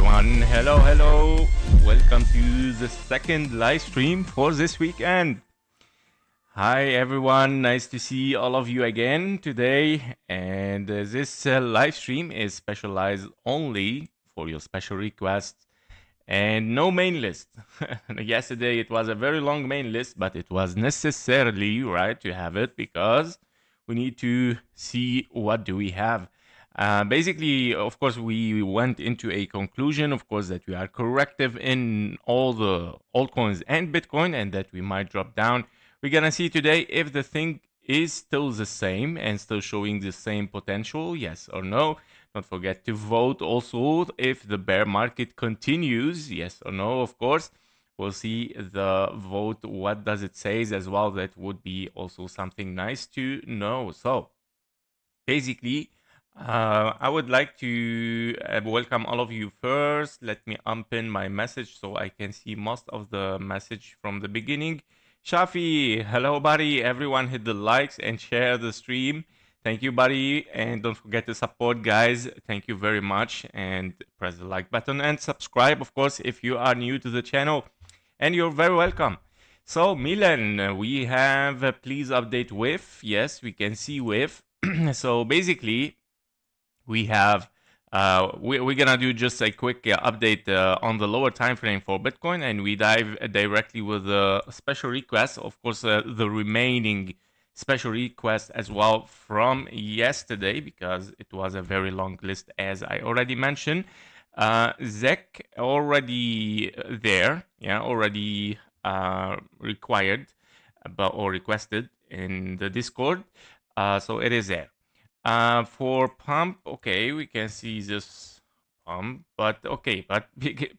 everyone. Hello. Welcome to the second live stream for this weekend. Hi, everyone. Nice to see all of you again today. And this live stream is specialized only for your special requests and no main list. Yesterday it was a very long main list, but it was necessarily right to have it because we need to see what do we have. Basically, of course, we went into a conclusion, of course, that we are corrective in all the altcoins and Bitcoin and that we might drop down. We're going to see today if the thing is still the same and still showing the same potential, yes or no. Don't forget to vote also if the bear market continues, yes or no, of course. We'll see the vote, what does it say as well. That would be also something nice to know. So basically, I would like to welcome all of you first. Let me unpin my message so I can see most of the message from the beginning. Shafi, hello buddy. Everyone hit the likes and share the stream. Thank you, buddy. And don't forget to support, guys. Thank you very much. And press the like button and subscribe, of course, if you are new to the channel. And you're very welcome. So, Milan, we have please update with. Yes, we can see with. So basically, we have we're gonna do just a quick update on the lower time frame for Bitcoin, and we dive directly with the special requests. Of course, the remaining special requests as well from yesterday, because it was a very long list, as I already mentioned. Zek already there, yeah, already required or requested in the Discord. So it is there. For pump, okay, we can see this pump, but okay, but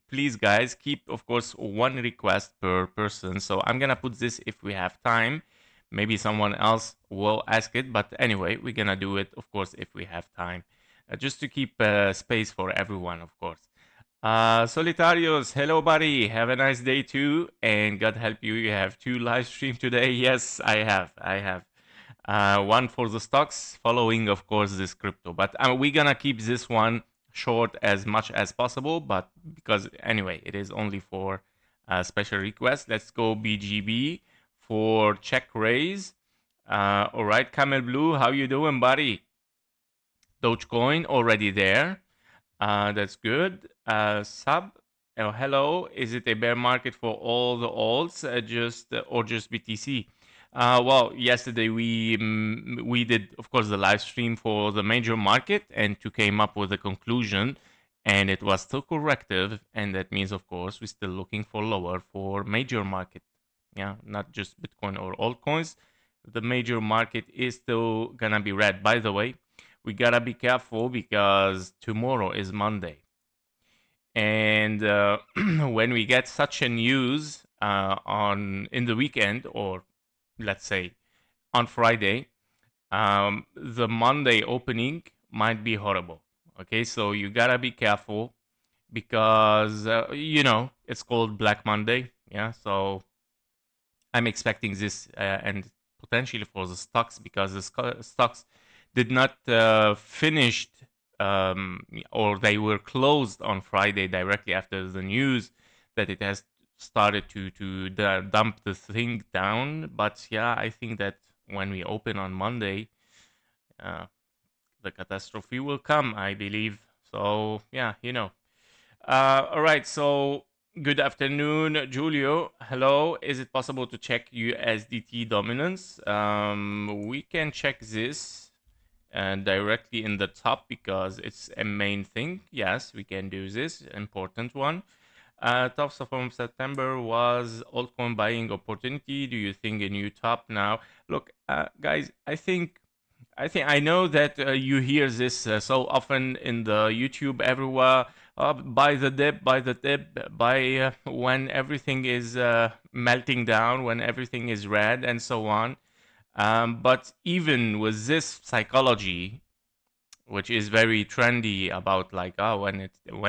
please guys, keep of course one request per person. So I'm gonna put this if we have time. Maybe someone else will ask it, but anyway, we're gonna do it, of course, if we have time. Just to keep space for everyone, of course. Solitarios, hello buddy, have a nice day too, and God help you, you have 2 live stream today. Yes, I have. One for the stocks, following, of course, this crypto. But we're gonna keep this one short as much as possible, but because anyway, it is only for special requests. Let's go BGB for check raise. All right, Camel Blue, how you doing, buddy? Dogecoin already there. That's good. Sub, hello. Is it a bear market for all the alts, or just BTC? Well, yesterday we did, of course, the live stream for the major market and to came up with a conclusion, and it was still corrective, and that means, of course, we're still looking for lower for major market. Yeah, not just Bitcoin or altcoins. The major market is still gonna be red. By the way, we gotta be careful because tomorrow is Monday, and when we get such a news in the weekend, or let's say on Friday, the Monday opening might be horrible. Okay, so you gotta be careful because it's called Black Monday. Yeah, so I'm expecting this and potentially for the stocks, because the stocks did not finished or they were closed on Friday directly after the news that it has started to dump the thing down. But yeah, I think that when we open on Monday, the catastrophe will come, I believe. So yeah, all right, so good afternoon, Julio. Hello. Is it possible to check USDT dominance? We can check this directly in the top because it's a main thing. Yes, we can do this. Important one. Top from September was altcoin buying opportunity. Do you think a new top now? Look, guys, I know that you hear this so often in the YouTube everywhere. Buy the dip, buy when everything is melting down, when everything is red, and so on. But even with this psychology, which is very trendy, about like, when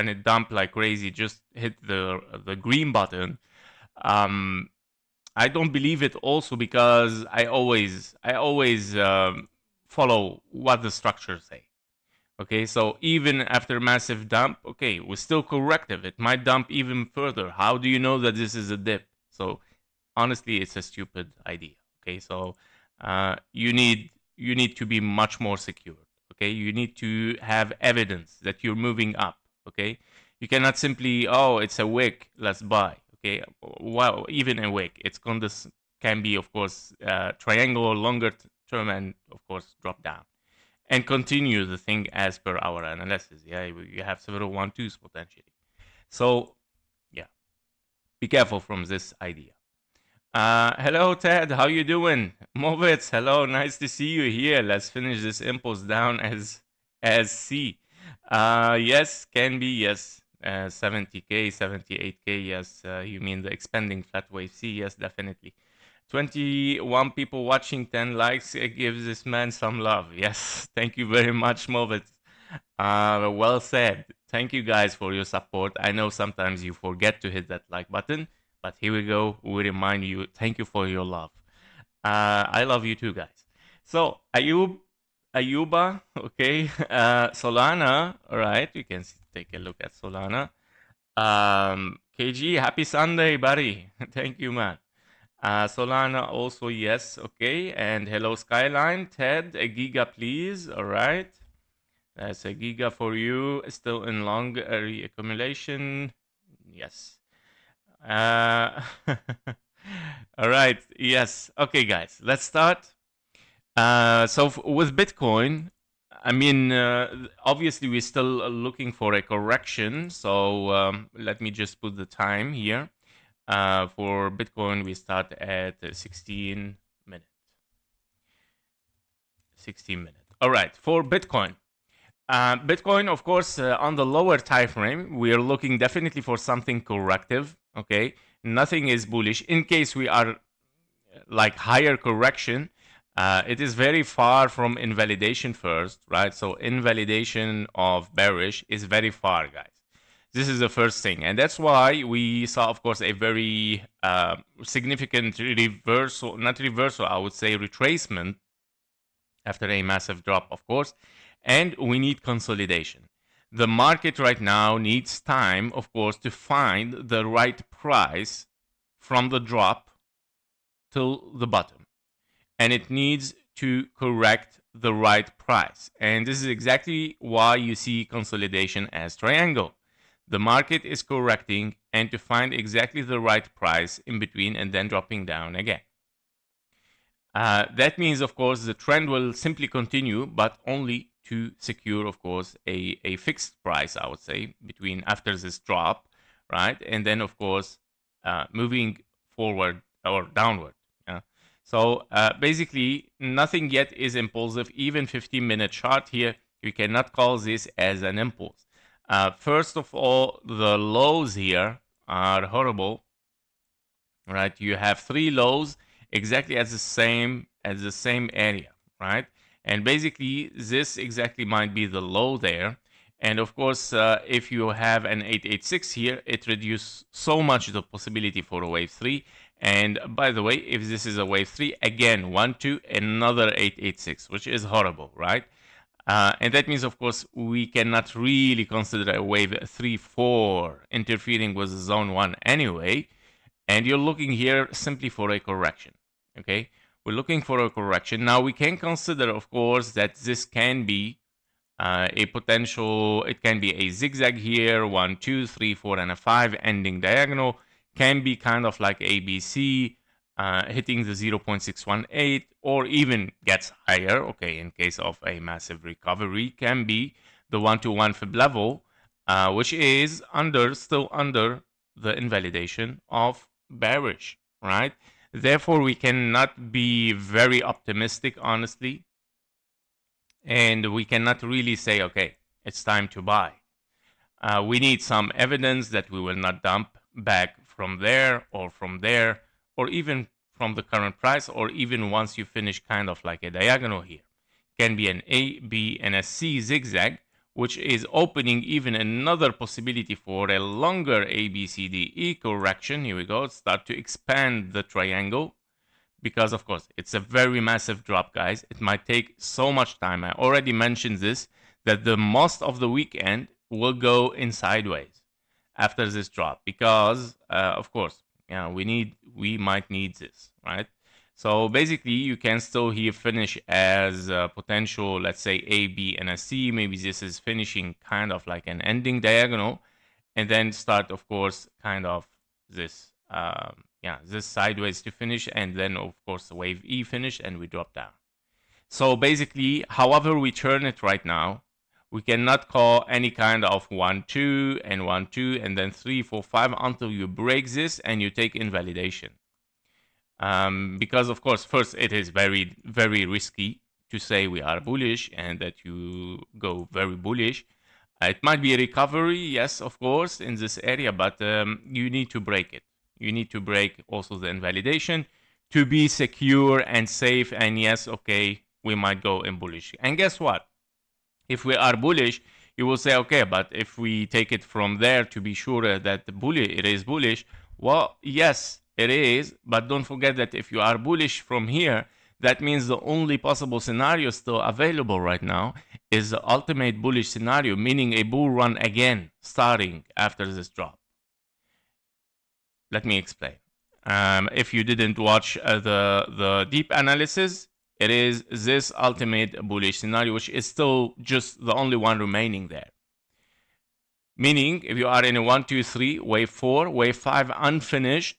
it dump like crazy, just hit the green button. I don't believe it also because I always follow what the structures say. Okay, so even after massive dump, okay, we're still corrective. It might dump even further. How do you know that this is a dip? So honestly, it's a stupid idea. Okay, so you need to be much more secure. Okay, you need to have evidence that you're moving up. Okay, you cannot simply, oh, it's a wick, let's buy. Okay, well, even a wick, it's going to can be, of course, triangle longer term, and of course drop down and continue the thing as per our analysis. Yeah, you have several 1-2s potentially. So yeah, be careful from this idea. Hello, Ted. How you doing? Movitz, hello. Nice to see you here. Let's finish this impulse down as C. Yes, can be, yes. 70K, 78K, yes. You mean the expanding flat wave C? Yes, definitely. 21 people watching, 10 likes. It gives this man some love. Yes, thank you very much, Movitz. Well said. Thank you guys for your support. I know sometimes you forget to hit that like button, but here we go. We remind you. Thank you for your love. I love you too, guys. So Ayuba, okay. Solana, all right. You can take a look at Solana. KG, happy Sunday, buddy. Thank you, man. Solana also, yes, okay. And hello, Skyline. Ted, a giga, please. All right. That's a giga for you. Still in long reaccumulation. Yes. Uh, all right. Yes. Okay, guys. Let's start. So with Bitcoin, I mean, obviously we're still looking for a correction. So let me just put the time here. For Bitcoin, we start at 16 minutes. 16 minutes. All right. For Bitcoin. Bitcoin, of course, on the lower time frame, we are looking definitely for something corrective. Okay, nothing is bullish. In case we are like higher correction, it is very far from invalidation first, right? So invalidation of bearish is very far, guys. This is the first thing, and that's why we saw, of course, a very significant reversal, not reversal, I would say retracement after a massive drop, of course, and we need consolidation. The market right now needs time, of course, to find the right price from the drop till the bottom, and it needs to correct the right price. And this is exactly why you see consolidation as triangle. The market is correcting and to find exactly the right price in between and then dropping down again. That means, of course, the trend will simply continue, but only to secure, of course, a fixed price, I would say, between after this drop, right? And then, of course, moving forward or downward. Yeah? So basically, nothing yet is impulsive. Even 15-minute chart here, you cannot call this as an impulse. First of all, the lows here are horrible, right? You have 3 lows exactly at the same area, right? And basically, this exactly might be the low there. And of course, if you have an 886 here, it reduces so much the possibility for a wave 3. And by the way, if this is a wave 3, again, 1, 2, another 886, which is horrible, right? And that means, of course, we cannot really consider a wave 3, 4 interfering with zone 1 anyway. And you're looking here simply for a correction. Okay, we're looking for a correction. Now we can consider, of course, that this can be a potential. It can be a zigzag here, 1, 2, 3, 4, and a 5 ending diagonal. Can be kind of like ABC, hitting the 0.618, or even gets higher. Okay, in case of a massive recovery, can be the 1-to-1 fib level, which is still under the invalidation of bearish, right? Therefore, we cannot be very optimistic, honestly, and we cannot really say, okay, it's time to buy. We need some evidence that we will not dump back from there, or even from the current price, or even once you finish kind of like a diagonal here. Can be an A, B, and a C zigzag, which is opening even another possibility for a longer ABCDE correction. Here we go. Start to expand the triangle because, of course, it's a very massive drop, guys. It might take so much time. I already mentioned this, that the most of the weekend will go in sideways after this drop, because of course, we might need this, right? So basically, you can still here finish as potential, let's say A, B, and a C. Maybe this is finishing kind of like an ending diagonal, and then start, of course, kind of this, this sideways to finish, and then of course the wave E finish, and we drop down. So basically, however we turn it right now, we cannot call any kind of 1, 2, and 1, 2, and then 3, 4, 5 until you break this and you take invalidation. Because of course, first, it is very, very risky to say we are bullish and that you go very bullish. It might be a recovery, yes, of course, in this area, but you need to break it. You need to break also the invalidation to be secure and safe. And yes, okay, we might go in bullish. And guess what? If we are bullish, you will say, okay, but if we take it from there to be sure that it is bullish, well, yes, it is. But don't forget that if you are bullish from here, that means the only possible scenario still available right now is the ultimate bullish scenario, meaning a bull run again starting after this drop. Let me explain. If you didn't watch the deep analysis, it is this ultimate bullish scenario, which is still just the only one remaining there. Meaning, if you are in a 1, 2, 3, wave 4, wave 5 unfinished,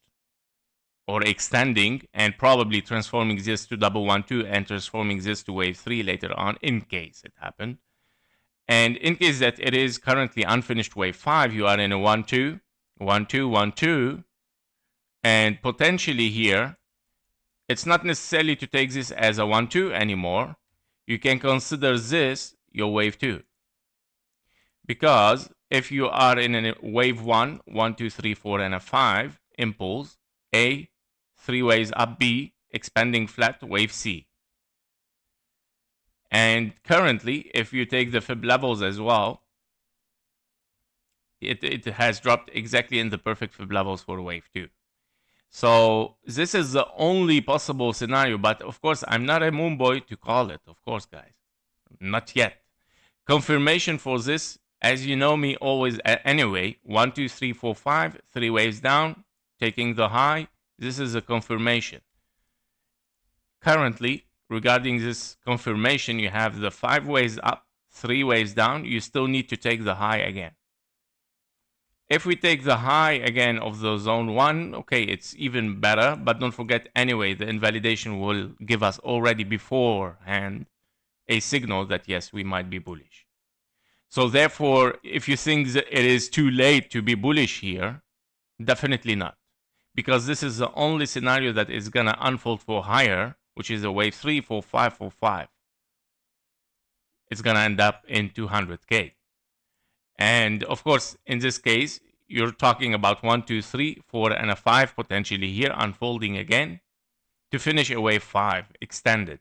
or extending, and probably transforming this to double 1, 2, and transforming this to wave 3 later on, in case it happened. And in case that it is currently unfinished wave 5, you are in a 1, 2, 1, 2, 1, 2, and potentially here, it's not necessarily to take this as a 1, 2 anymore. You can consider this your wave 2. Because if you are in a wave 1, 1, 2, 3, 4, and a 5 impulse, A, 3 waves up, B, expanding flat, wave C. And currently, if you take the fib levels as well, it has dropped exactly in the perfect fib levels for wave 2. So this is the only possible scenario, but of course, I'm not a moon boy to call it, of course, guys. Not yet. Confirmation for this, as you know me always anyway, 1, 2, 3, 4, 5, 3 waves down, taking the high. This is a confirmation. Currently, regarding this confirmation, you have the 5 waves up, 3 waves down. You still need to take the high again. If we take the high again of the zone 1, okay, it's even better. But don't forget, anyway, the invalidation will give us already beforehand a signal that, yes, we might be bullish. So therefore, if you think that it is too late to be bullish here, definitely not. Because this is the only scenario that is going to unfold for higher, which is a wave 3, 4, 5, 4, 5. It's going to end up in 200K. And of course, in this case, you're talking about 1, 2, 3, 4, and a 5 potentially here unfolding again to finish a wave 5 extended.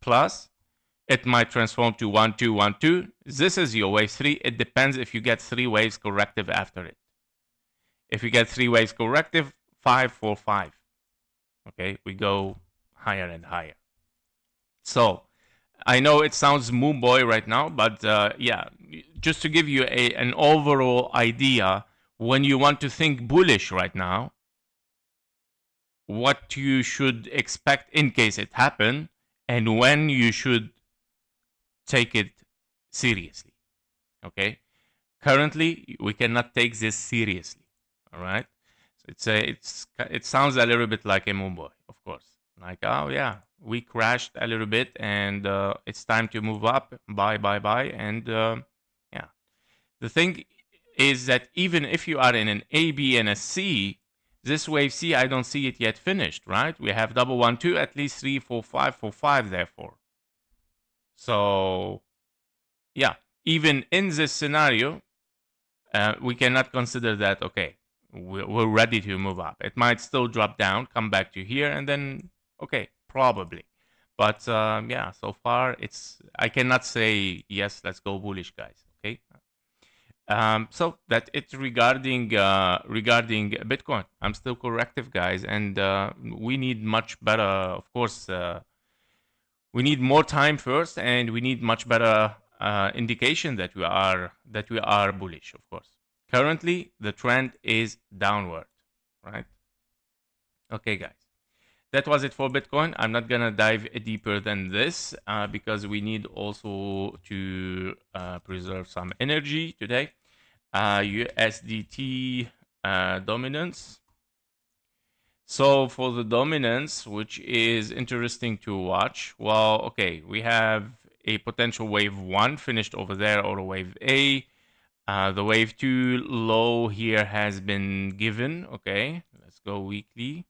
Plus, it might transform to 1, 2, 1, 2. This is your wave 3. It depends if you get 3 waves corrective after it. If you get 3 waves corrective, 5, 4, 5. Okay, we go higher and higher. So, I know it sounds moon boy right now, but yeah, just to give you an overall idea, when you want to think bullish right now, what you should expect in case it happen, and when you should take it seriously. Okay, currently we cannot take this seriously. All right, so it sounds a little bit like a moon boy, of course. Like, oh yeah, we crashed a little bit, and it's time to move up. Buy, and yeah. The thing is that even if you are in an A, B, and a C, this wave C, I don't see it yet finished, right? We have double 1, 2, at least 3, 4, 5, 4, 5, therefore. So, yeah, even in this scenario, we cannot consider that, okay, we're ready to move up. It might still drop down, come back to here, and then, okay, probably. But yeah, so far, I cannot say, yes, let's go bullish, guys, okay? So that it's regarding Bitcoin. I'm still corrective, guys, and we need much better, of course, we need more time first, and we need much better indication that we are bullish, of course. Currently, the trend is downward, right? Okay, guys. That was it for Bitcoin. I'm not gonna dive deeper than this because we need also to preserve some energy today. USDT dominance. So for the dominance, which is interesting to watch, well, okay, we have a potential wave 1 finished over there, or a wave A. The wave 2 low here has been given. Okay, let's go weekly.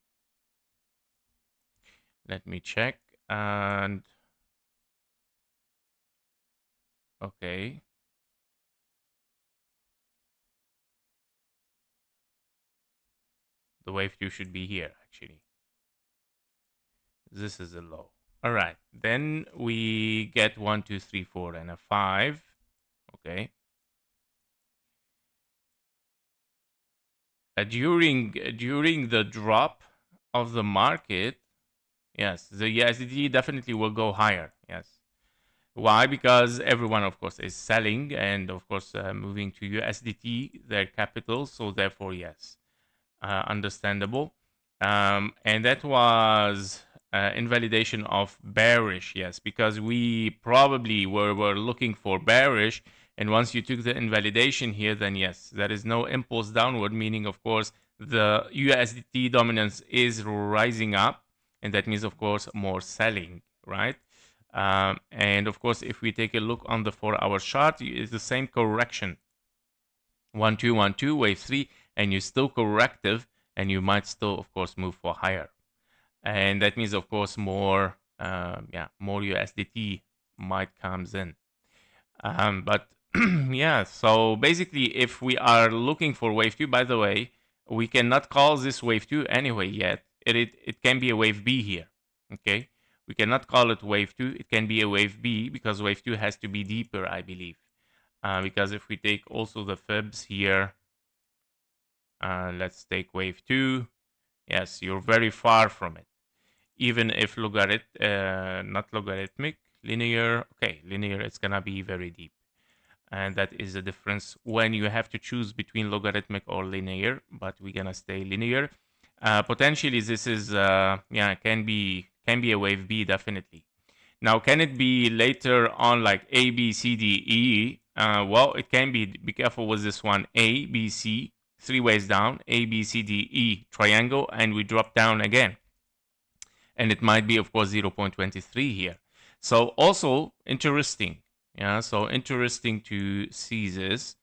Let me check. And okay, the wave 2 should be here actually. This is a low. All right, then we get 1, 2, 3, 4, and a 5. Okay. During the drop of the market, yes, the USDT definitely will go higher. Yes. Why? Because everyone, of course, is selling and, of course, moving to USDT, their capital. So therefore, yes, understandable. And that was invalidation of bearish, yes, because we probably were looking for bearish. And once you took the invalidation here, then yes, there is no impulse downward, meaning, of course, the USDT dominance is rising up. And that means, of course, more selling, right? And of course, if we take a look on the 4-hour chart, it's the same correction. 1, 2, 1, 2, wave 3, and you're still corrective, and you might still, of course, move for higher. And that means, of course, more USDT might comes in. But yeah, so basically, if we are looking for wave 2, by the way, we cannot call this wave 2 anyway yet. It can be a wave B here, okay? We cannot call it wave 2. It can be a wave B because wave 2 has to be deeper, I believe. Because if we take also the fibs here, let's take wave 2. Yes, you're very far from it. Even if not logarithmic, linear, okay, linear, it's gonna be very deep. And that is the difference when you have to choose between logarithmic or linear, but we're gonna stay linear. Potentially this is, can be a wave B, definitely. Now, can it be later on like A, B, C, D, E? Well, it can be. Be careful with this one. A, B, C, 3 ways down. A, B, C, D, E, triangle, and we drop down again. And it might be, of course, 0.23 here. So also interesting. Yeah, so interesting to see this.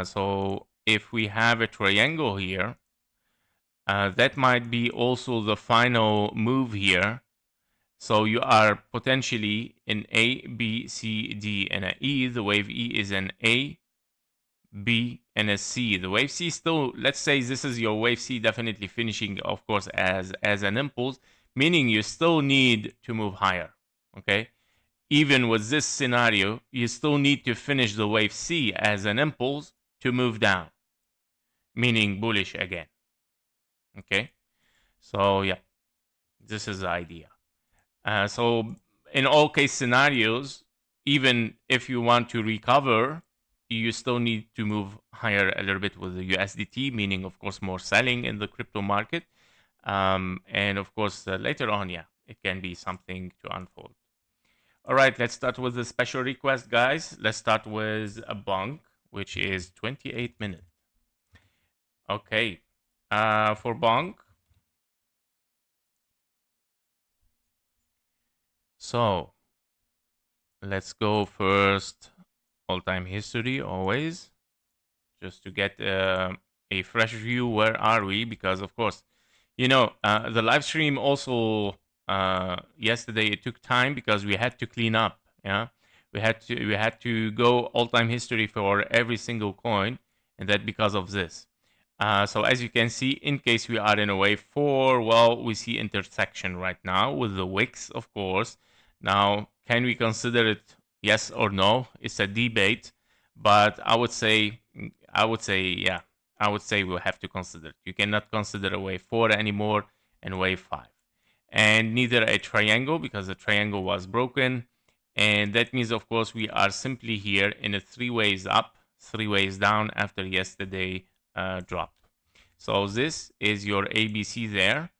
So if we have a triangle here, that might be also the final move here. So you are potentially in A, B, C, D, and an E. The wave E is an A, B, and a C. The wave C still, let's say this is your wave C, definitely finishing, of course, as an impulse, meaning you still need to move higher, okay? Even with this scenario, you still need to finish the wave C as an impulse to move down, meaning bullish again, okay? So yeah, this is the idea. So in all case scenarios, even if you want to recover, you still need to move higher a little bit with the USDT, meaning, of course, more selling in the crypto market. And of course, later on, yeah, it can be something to unfold. All right, let's start with the special request, guys. Let's start with a BONK, which is 28 minutes. Okay, for BONK, so let's go first all-time history always, just to get a fresh view. Where are we? Because of course, the live stream also yesterday, it took time because we had to clean up. Yeah, we had to go all-time history for every single coin, and that because of this. So as you can see, in case we are in a wave 4, well, we see intersection right now with the wicks, of course. Now, can we consider it yes or no? It's a debate, but I would say, yeah, I would say we'll have to consider it. You cannot consider a wave 4 anymore and wave 5. And neither a triangle, because the triangle was broken, And that means, of course, we are simply here in a 3 ways up, 3 ways down after yesterday drop. So this is your ABC there.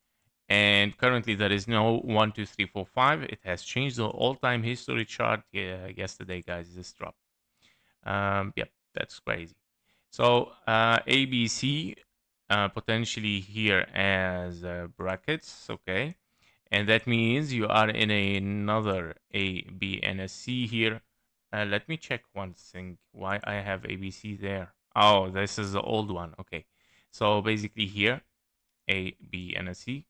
And currently there is no 1, 2, 3, 4, 5. It has changed the all-time history chart yesterday, guys, this drop. Yep, that's crazy. So ABC potentially here as brackets, okay? And that means you are in another A, B, and a C here. Let me check one thing. Why I have ABC there? Oh, this is the old one. Okay. So basically here, A, B, and a C.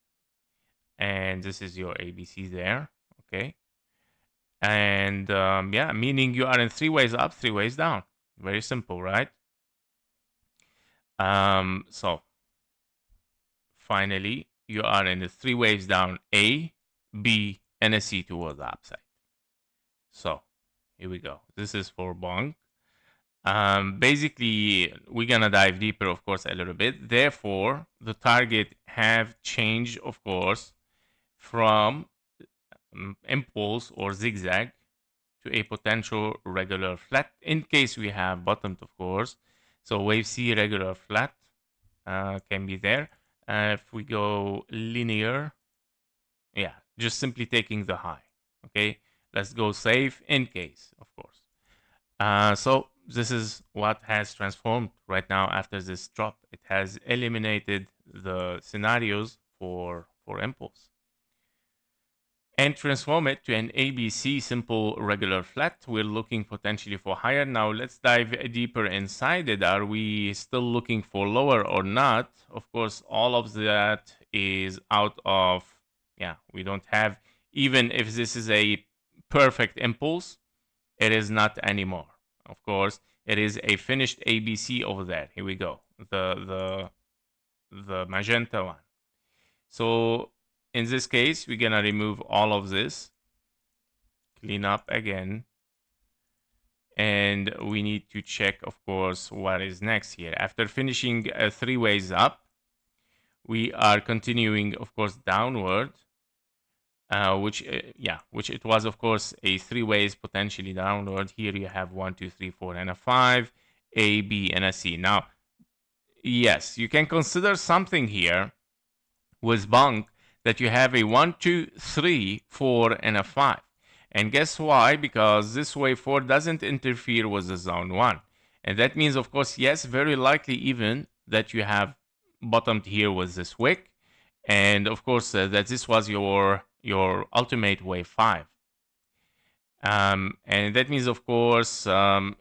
And this is your ABC there. Okay. And yeah, meaning you are in 3 ways up, 3 ways down. Very simple, right? So finally, you are in the 3 waves down, A, B, and a C towards the upside. So here we go. This is for BONK. Basically, we're gonna dive deeper, of course, a little bit. Therefore, the target have changed, of course, from impulse or zigzag to a potential regular flat in case we have bottomed, of course. So wave C regular flat can be there. If we go linear, yeah, just simply taking the high. Okay, let's go safe in case, of course. So this is what has transformed right now after this drop. It has eliminated the scenarios for impulse and transform it to an ABC simple regular flat. We're looking potentially for higher. Now let's dive deeper inside it. Are we still looking for lower or not? Of course, all of that is out of, yeah, we don't have, even if this is a perfect impulse, it is not anymore. Of course, it is a finished ABC over there. Here we go. The magenta one. So in this case, we're gonna remove all of this, clean up again, and we need to check, of course, what is next here. After finishing 3 ways up, we are continuing, of course, downward, which it was, of course, a 3 ways potentially downward. Here you have 1, 2, 3, 4, and a 5, A, B, and a C. Now, yes, you can consider something here with BONK that you have a 1, 2, 3, 4, and a 5. And guess why? Because this wave 4 doesn't interfere with the zone 1. And that means, of course, yes, very likely even that you have bottomed here with this wick. And of course, that this was your ultimate wave 5. And that means, of course,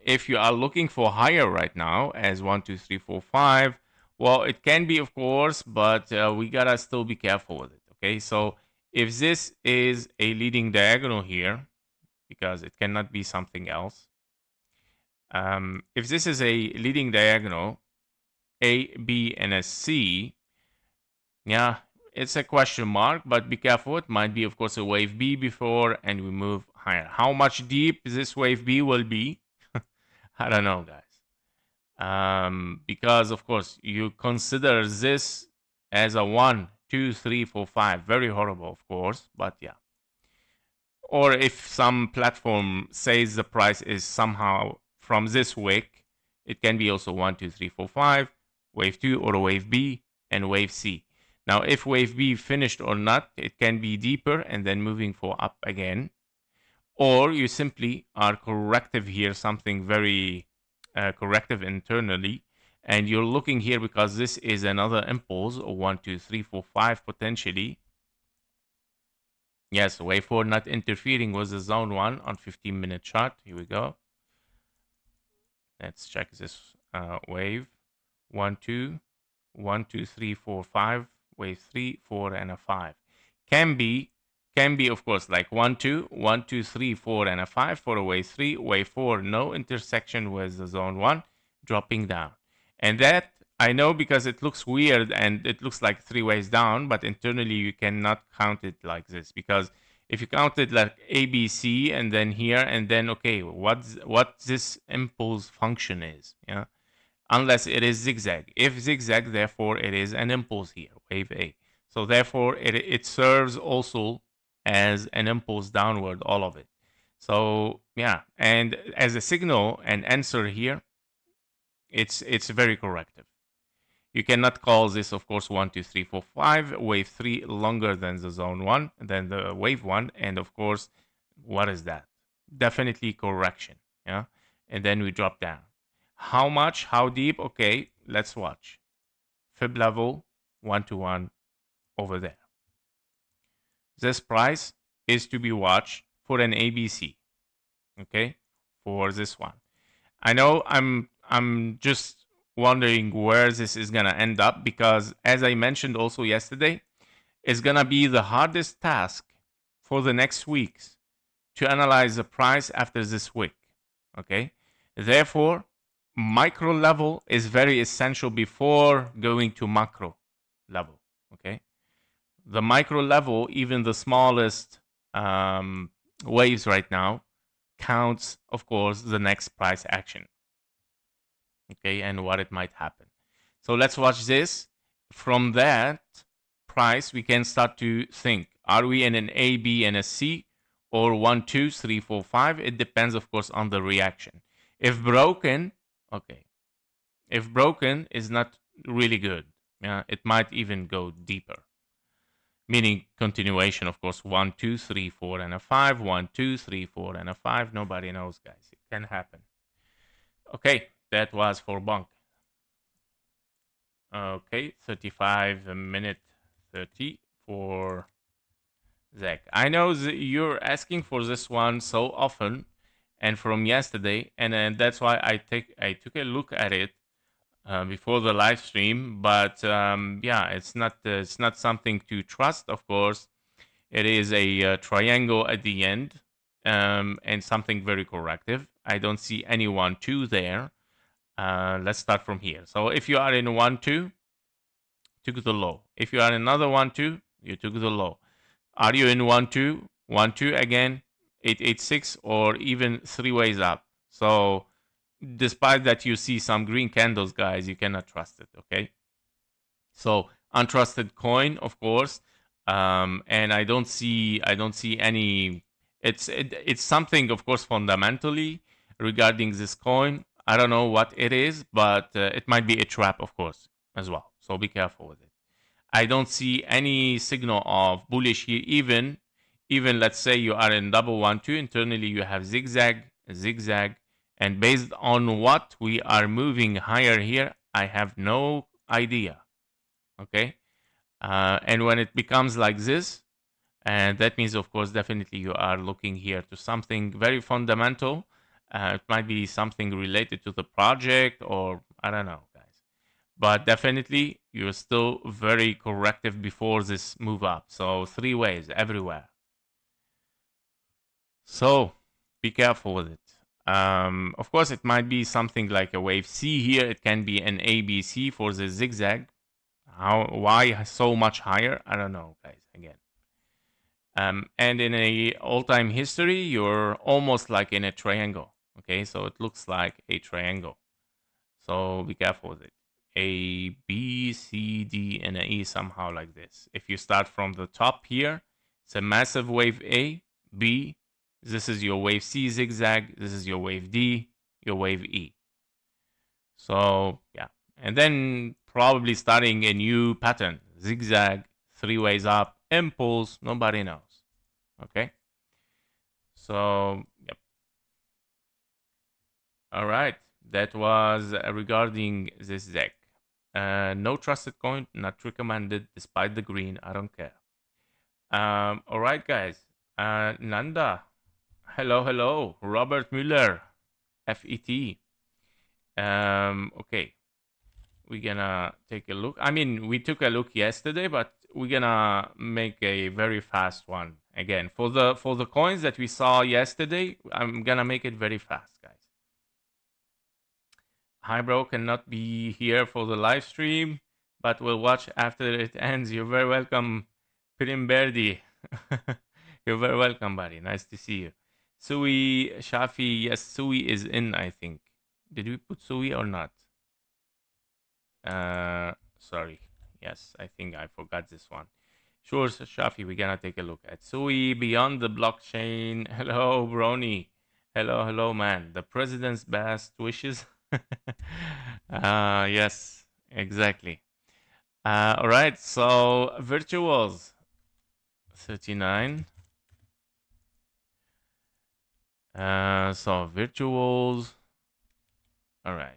if you are looking for higher right now as 1, 2, 3, 4, 5, well, it can be, of course, but we gotta still be careful with it. Okay, so if this is a leading diagonal here, because it cannot be something else, if this is a leading diagonal, A, B, and a C, yeah, it's a question mark, but be careful. It might be, of course, a wave B before, and we move higher. How much deep this wave B will be, I don't know, guys. Because, of course, you consider this as a 1, 2, 3, 4, 5. Very horrible, of course, but yeah. Or if some platform says the price is somehow from this wick, it can be also 1, 2, 3, 4, 5, wave 2, or a wave B, and wave C. Now, if wave B finished or not, it can be deeper and then moving for up again. Or you simply are corrective here, something very corrective internally. And you're looking here because this is another impulse, or 1, 2, 3, 4, 5 potentially. Yes, wave 4 not interfering with the zone 1 on 15-minute chart. Here we go. Let's check this wave. 1, 2, 1, 2, 3, 4, 5. Wave 3, 4, and a 5. Can be, of course, like 1, 2, 1, 2, 3, 4, and a 5 for a wave 3. Wave 4, no intersection with the zone 1, dropping down. And that, I know, because it looks weird and it looks like 3 ways down, but internally you cannot count it like this, because if you count it like ABC and then here and then, okay, what this impulse function is, yeah, unless it is zigzag. If zigzag, therefore it is an impulse here, wave A. So therefore it serves also as an impulse downward, all of it. So yeah, and as a signal and answer here, it's very corrective. You cannot call this, of course, 1, 2, 3, 4, 5, wave 3 longer than the zone 1, than the wave 1. And of course, what is that? Definitely correction. Yeah. And then we drop down. How much? How deep? Okay, let's watch. Fib level 1 to 1 over there. This price is to be watched for an ABC. Okay, for this one. I know I'm just wondering where this is gonna end up because, as I mentioned also yesterday, it's gonna be the hardest task for the next weeks to analyze the price after this week. Okay, therefore, micro level is very essential before going to macro level. Okay, the micro level, even the smallest waves right now, counts, of course, the next price action. Okay, and what it might happen. So let's watch this. From that price, we can start to think: are we in an A, B, and a C, or 1, 2, 3, 4, 5? It depends, of course, on the reaction. If broken, okay. If broken is not really good, yeah, it might even go deeper. Meaning continuation, of course, 1, 2, 3, 4, and a 5. 1, 2, 3, 4, and a 5. Nobody knows, guys. It can happen. Okay, that was for BONK. Okay, 35 a minute 30 for Zach. I know you're asking for this one so often and from yesterday, and that's why I took a look at it before the live stream. But yeah, it's not something to trust. Of course, it is a triangle at the end, and something very corrective. I don't see any 1 2 there. Let's start from here. So if you are in 1 2, took the low. If you are in another 1 2, you took the low. Are you in 1 2, 1 2 again, 886, or even three ways up? So despite that you see some green candles, guys, you cannot trust it. Okay. So untrusted coin, of course, and I don't see any. It's something, of course, fundamentally regarding this coin. I don't know what it is, but it might be a trap, of course, as well. So be careful with it. I don't see any signal of bullish here. Even let's say you are in double 1 2, internally you have zigzag, zigzag, and based on what we are moving higher here, I have no idea. Okay, and when it becomes like this, and that means, of course, definitely you are looking here to something very fundamental. It might be something related to the project, or I don't know, guys. But definitely, you're still very corrective before this move up. So three waves everywhere. So be careful with it. Of course, it might be something like a wave C here. It can be an ABC for the zigzag. Why so much higher? I don't know, guys. Again, and in a all-time history, you're almost like in a triangle. Okay, so it looks like a triangle. So be careful with it. A, B, C, D, and a E somehow like this. If you start from the top here, it's a massive wave A, B. This is your wave C zigzag. This is your wave D, your wave E. So yeah, and then probably starting a new pattern: zigzag, three ways up, impulse. Nobody knows. Okay. So yep. All right. That was regarding this deck. No trusted coin, not recommended, despite the green. I don't care. All right, guys. Nanda. Hello, hello. Robert Müller. FET. Okay. We're gonna take a look. I mean, we took a look yesterday, but we're gonna make a very fast one again. For the coins that we saw yesterday, I'm gonna make it very fast, guys. Highbrow cannot be here for the live stream, but we'll watch after it ends. You're very welcome, Pirimberdi. You're very welcome, buddy. Nice to see you. Sui Shafi, yes, Sui is in, I think. Did we put Sui or not? Sorry. Yes, I think I forgot this one. Sure, Shafi, we're gonna take a look at Sui Beyond the Blockchain. Hello, Brony. Hello, man. The president's best wishes. Yes, exactly. All right, so virtuals 39. So virtuals. All right.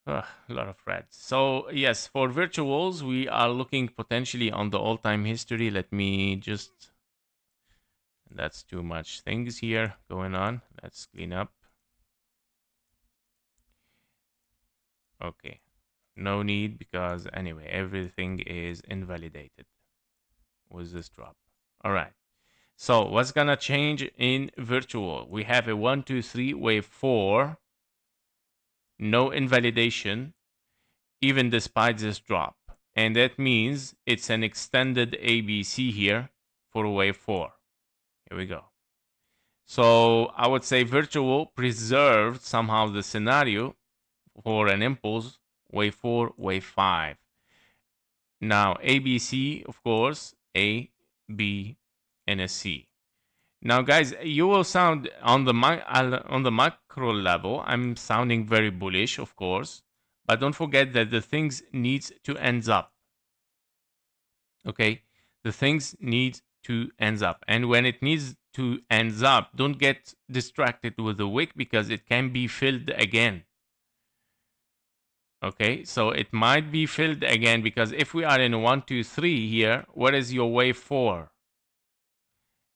A lot of reds. So yes, for virtuals, we are looking potentially on the all-time history. Let me just. That's too much things here going on. Let's clean up. Okay. No need because anyway, everything is invalidated with this drop. All right. So what's gonna change in virtual? We have a 1, 2, 3 wave 4. No invalidation, even despite this drop. And that means it's an extended ABC here for wave 4. Here we go. So I would say virtual preserved somehow the scenario for an impulse wave 4, wave 5. Now ABC, of course, A, B, and a C. Now, guys, you will sound on the macro level. I'm sounding very bullish, of course, but don't forget that the things needs to ends up. Okay, the things need to ends up, and when it needs to ends up, don't get distracted with the wick because it can be filled again. Okay, so it might be filled again because if we are in 1, 2, 3 here, what is your wave 4?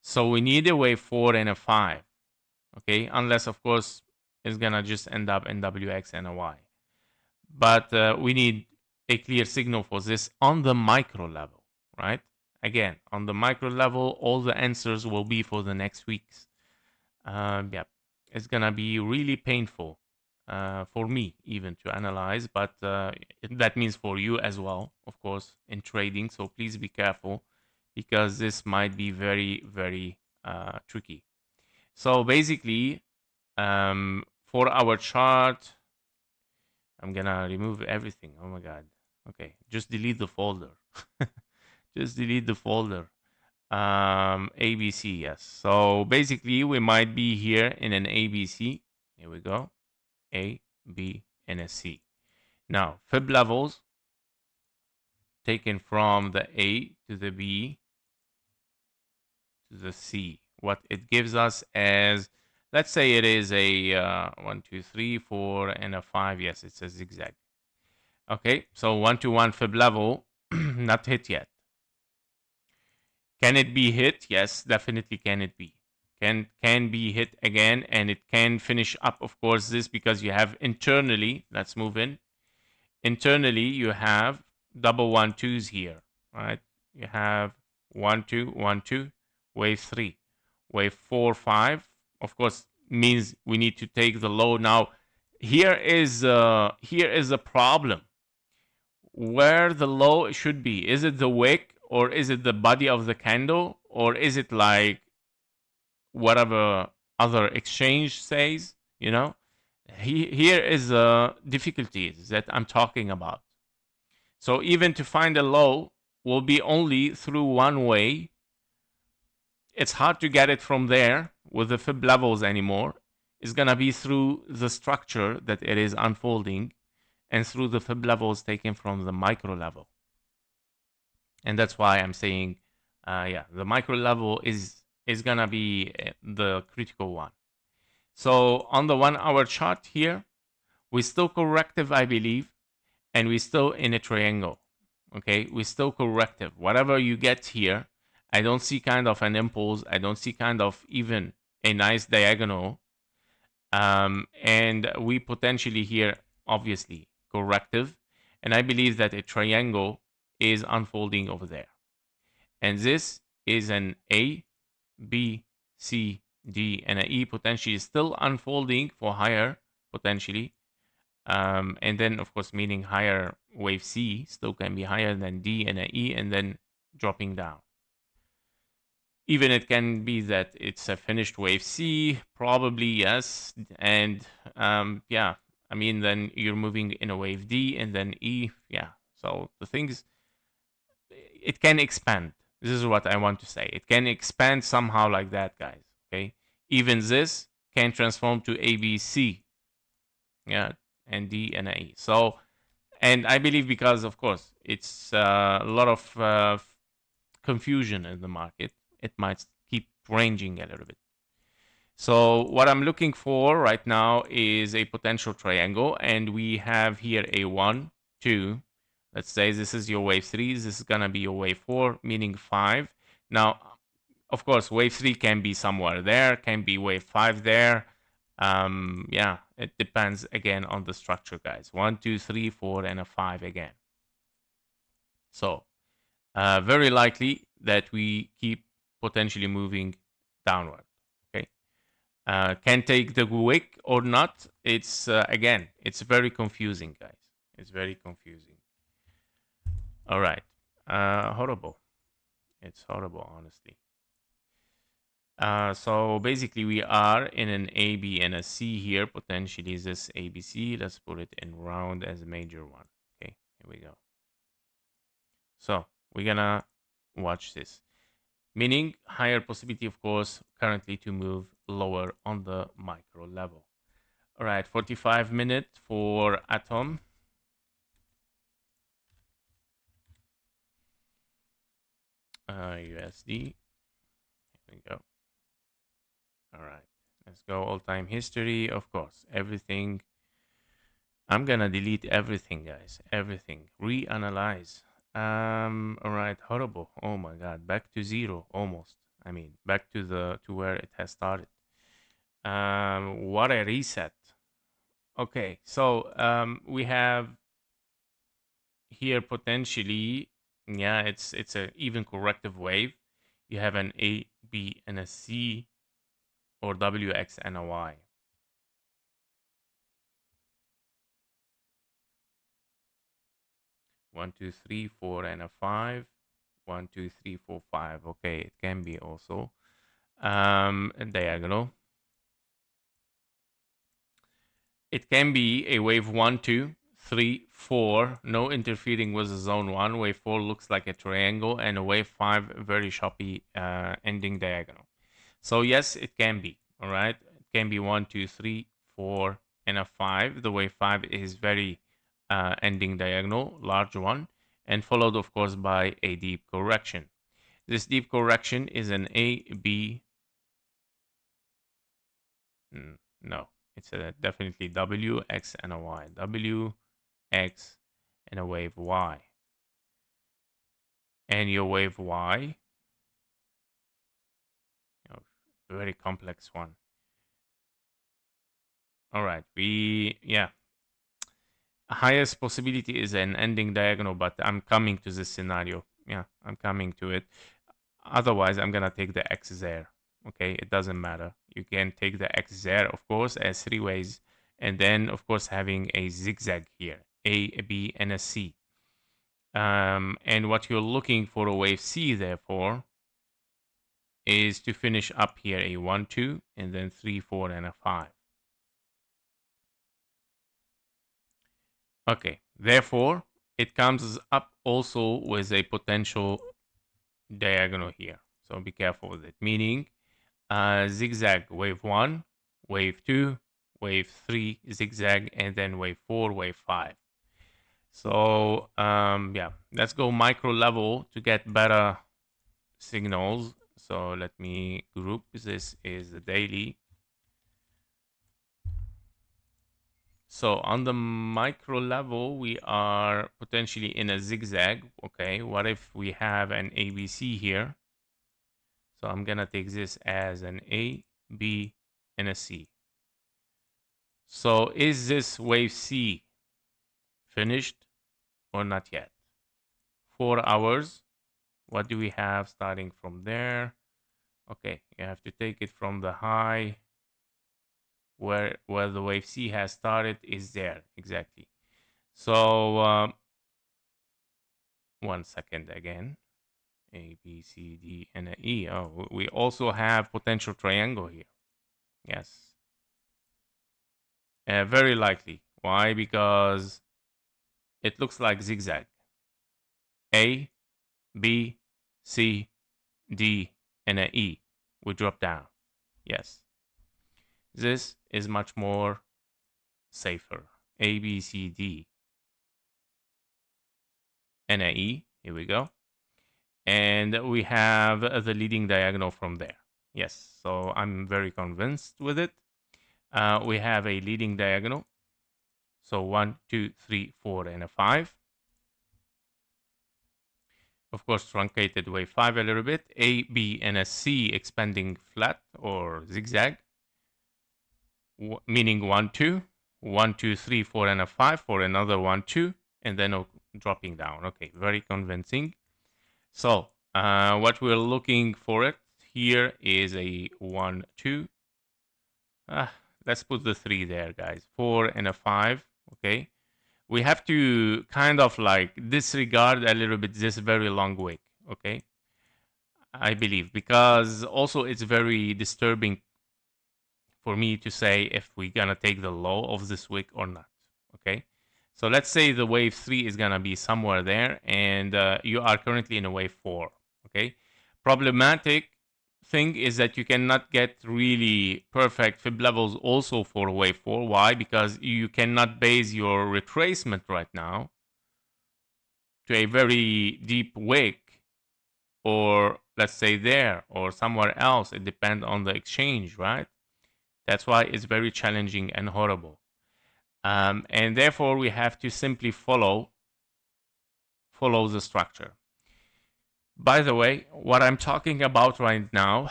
So we need a wave 4 and a 5. Okay, unless of course it's gonna just end up in WX and a Y. But we need a clear signal for this on the micro level, right? Again, on the micro level, all the answers will be for the next weeks. Yeah, it's gonna be really painful for me even to analyze, but that means for you as well, of course, in trading. So please be careful because this might be very, very tricky. So basically, for our chart, I'm gonna remove everything. Oh my god. Okay, just delete the folder. Just delete the folder. ABC, yes. So basically, we might be here in an ABC. Here we go. A, B, and a C. Now, fib levels taken from the A to the B to the C. What it gives us as, let's say it is a 1, 2, 3, 4, and a 5. Yes, it's a zigzag. Okay, so 1 to 1 fib level, not hit yet. Can it be hit? Yes, definitely can it be. Can be hit again, and it can finish up, of course, this because you have internally, let's move in. Internally, you have double 1, 2s here, right? You have 1, 2, 1, 2, wave 3. Wave 4, 5, of course, means we need to take the low. Now, here is a problem. Where the low should be. Is it the wick or is it the body of the candle or is it like whatever other exchange says, you know? Here is the difficulties that I'm talking about. So even to find a low will be only through one way. It's hard to get it from there with the fib levels anymore. It's gonna be through the structure that it is unfolding and through the fib levels taken from the micro level. And that's why I'm saying, yeah, the micro level is gonna be the critical one. So on the 1 hour chart here, we still corrective, I believe, and we still in a triangle. Okay, we still corrective. Whatever you get here, I don't see kind of an impulse. I don't see kind of even a nice diagonal. And we potentially here, obviously, corrective. And I believe that a triangle is unfolding over there. And this is an A, B, C, D, and an E potentially still unfolding for higher, potentially. And then, of course, meaning higher wave C still can be higher than D and an E, and then dropping down. Even it can be that it's a finished wave C, probably yes. And yeah, I mean, then you're moving in a wave D and then E. Yeah. So the things it can expand. This is what I want to say. It can expand somehow like that, guys. Okay, even this can transform to ABC, yeah, and D and A. So, and I believe because of course it's a lot of confusion in the market, it might keep ranging a little bit. So what I'm looking for right now is a potential triangle, and we have here a 1, 2. Let's say this is your wave 3, this is gonna be your wave 4, meaning 5. Now, of course, wave 3 can be somewhere there, can be wave 5 there. Yeah, it depends again on the structure, guys. 1, 2, 3, 4, and a 5 again. So, very likely that we keep potentially moving downward. Okay. Can take the wick or not. It's again, it's very confusing, guys. It's very confusing. All right. Horrible. It's horrible, honestly. So basically, we are in an A, B, and a C here. Potentially, this ABC. Let's put it in round as a major one. Okay, here we go. So we're gonna watch this. Meaning higher possibility, of course, currently to move lower on the micro level. All right, 45 minutes for Atom. USD. Here we go. All right, let's go all-time history. Of course, everything. I'm gonna delete everything, guys. Everything. Reanalyze. All right, horrible. Oh my God, back to zero almost. I mean, back to where it has started. What a reset. Okay, so we have here potentially, yeah, it's a even corrective wave. You have an A, B, and a C, or W, X, and a Y. One, two, three, four, and a 5. 1, 2, 3, 4, 5. Okay, it can be also a diagonal. It can be a wave 1, 2, 3, 4, no interfering with the zone 1. Wave 4 looks like a triangle, and a wave 5, very choppy ending diagonal. So yes, it can be. All right, it can be 1, 2, 3, 4, and a 5. The wave 5 is very ending diagonal, large one, and followed, of course, by a deep correction. This deep correction is an A, B. No, it's a definitely W, X, and a Y. W, X, and a wave Y. And your wave Y, very complex one. All right, yeah. Highest possibility is an ending diagonal, but I'm coming to this scenario. Yeah, I'm coming to it. Otherwise, I'm gonna take the X there. Okay, it doesn't matter. You can take the X there, of course, as 3 ways, and then, of course, having a zigzag here, A, B, and a C. And what you're looking for a wave C, therefore, is to finish up here a 1, 2, and then 3, 4, and a 5. Okay, therefore, it comes up also with a potential diagonal here. So be careful with it. Meaning, zigzag wave 1, wave 2, wave 3, zigzag, and then wave 4, wave 5. So yeah, let's go micro level to get better signals. So let me group. This is the daily. So on the micro level, we are potentially in a zigzag. Okay, what if we have an ABC here? So I'm gonna take this as an A, B, and a C. So is this wave C finished or not yet? 4 hours. What do we have starting from there? Okay, you have to take it from the high where the wave C has started is there exactly. So 1 second again. A, B, C, D, and an E. Oh, we also have potential triangle here. Yes. Very likely. Why? Because it looks like zigzag. A, B, C, D, and a E. We drop down. Yes. This is much more safer. A, B, C, D, and a E. Here we go. And we have the leading diagonal from there. Yes, so I'm very convinced with it. We have a leading diagonal. So 1, 2, 3, 4, and a 5. Of course, truncated wave 5 a little bit. A, B, and a C expanding flat or zigzag, meaning 1, 2. 1, 2, 3, 4, and a 5 for another 1, 2, and then dropping down. Okay, very convincing. So what we're looking for it here is a 1, 2. Let's put the 3 there, guys. 4 and a 5. Okay. We have to kind of like disregard a little bit this very long wick. Okay. I believe, because also it's very disturbing for me to say if we're gonna take the low of this wick or not. Okay. So let's say the wave 3 is gonna be somewhere there, and you are currently in a wave 4. Okay. Problematic thing is that you cannot get really perfect fib levels also for wave 4. Why? Because you cannot base your retracement right now to a very deep wick, or let's say there or somewhere else. It depends on the exchange, right? That's why it's very challenging and horrible. And therefore, we have to simply follow the structure. By the way, what I'm talking about right now,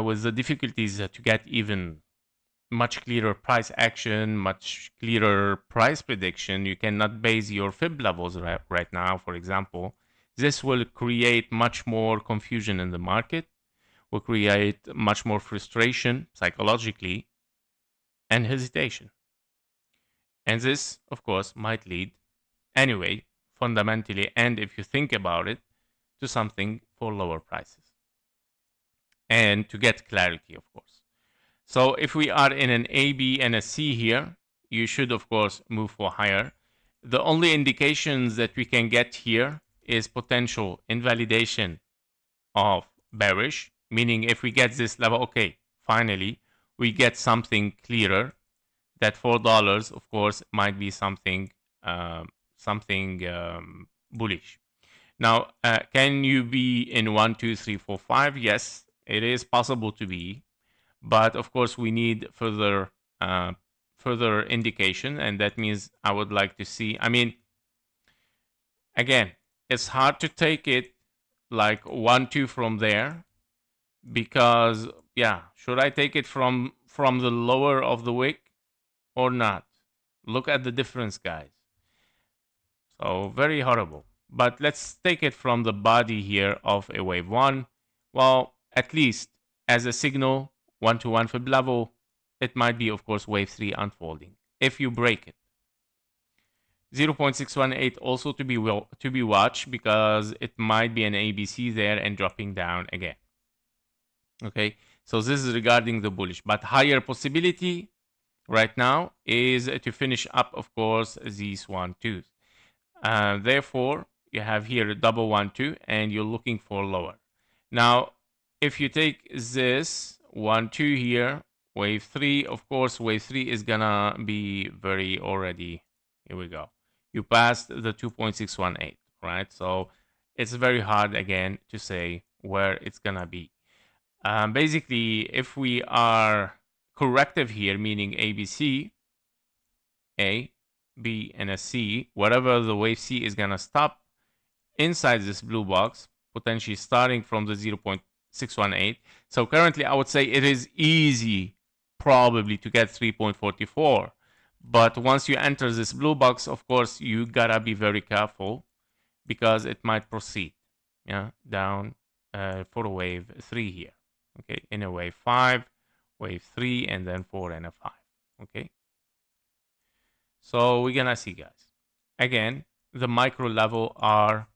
with the difficulties to get even much clearer price action, much clearer price prediction, you cannot base your fib levels right now, for example. This will create much more confusion in the market, will create much more frustration psychologically and hesitation. And this, of course, might lead anyway, fundamentally, and if you think about it, to something for lower prices. And to get clarity, of course. So if we are in an A, B, and a C here, you should, of course, move for higher. The only indications that we can get here is potential invalidation of bearish, meaning if we get this level, okay, finally, we get something clearer. That $4, of course, might be something bullish. Now, can you be in 1, 2, 3, 4, 5? Yes, it is possible to be, but of course we need further indication, and that means I would like to see. I mean, again, it's hard to take it like 1, 2 from there, because yeah, should I take it from the lower of the wick or not? Look at the difference, guys. So very horrible. But let's take it from the body here of a wave 1. Well, at least as a signal, 1-to-1 fib level, it might be, of course, wave 3 unfolding. If you break it. 0.618 also to be watched, because it might be an ABC there and dropping down again. Okay, so this is regarding the bullish. But higher possibility right now is to finish up, of course, these 1-2s. Therefore, you have here a double 1-2, and you're looking for lower. Now, if you take this 1-2 here, wave 3, of course, wave 3 is gonna be very already. Here we go. You passed the 2.618, right? So it's very hard again to say where it's gonna be. Basically, if we are corrective here, meaning ABC, A, B, and a C, whatever the wave C is gonna stop inside this blue box, potentially starting from the 0.618. So currently, I would say it is easy probably to get 3.44. But once you enter this blue box, of course, you gotta be very careful, because it might proceed, yeah, down for a wave 3 here. Okay, in a wave 5, wave 3, and then 4 and a 5. Okay. So we're gonna see, guys. Again, the micro level are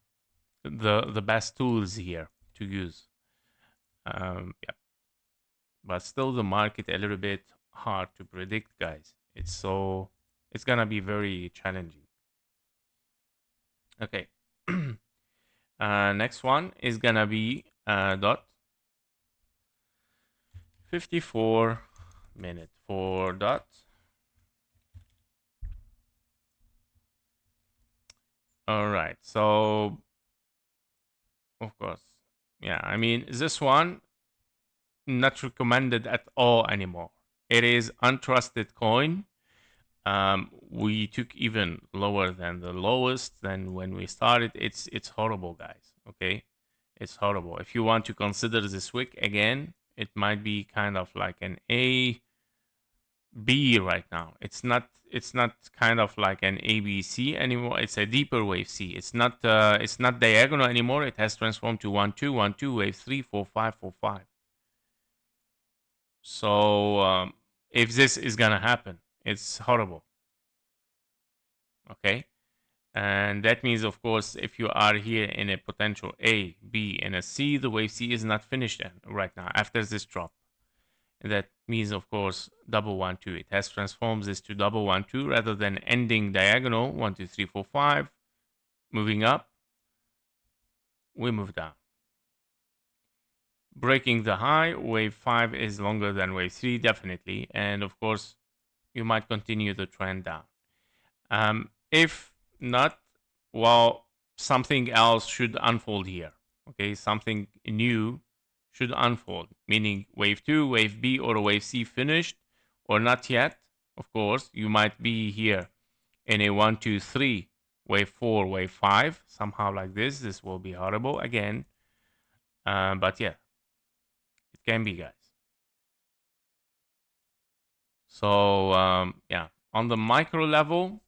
the best tools here to use. Yeah. But still, the market a little bit hard to predict, guys. It's gonna be very challenging. Okay. Next one is gonna be dot 54 minute for dot. All right, so of course, yeah, I mean this one not recommended at all anymore. It is untrusted coin. We took even lower than the lowest than when we started. It's horrible, guys. Okay, it's horrible. If you want to consider this wick again, it might be kind of like an A B right now. It's not kind of like an ABC anymore. It's a deeper wave C. It's not diagonal anymore. It has transformed to 1 2 1 2 wave 3 4 5 4 5. So if this is gonna happen, it's horrible. Okay, and that means, of course, if you are here in a potential A, B, and a C, the wave C is not finished right now after this drop. That means, of course, double 1 2. It has transformed this to double 1 2 rather than ending diagonal 1 2 3 4 5. Moving up, we move down. Breaking the high, wave 5 is longer than wave 3, definitely. And of course, you might continue the trend down. If not, well, something else should unfold here. Okay, something new should unfold, meaning wave 2, wave B, or wave C finished, or not yet. Of course, you might be here in a 1 2 3, wave 4, wave 5, somehow like this. This will be horrible again. But yeah, it can be, guys. So yeah, on the micro level,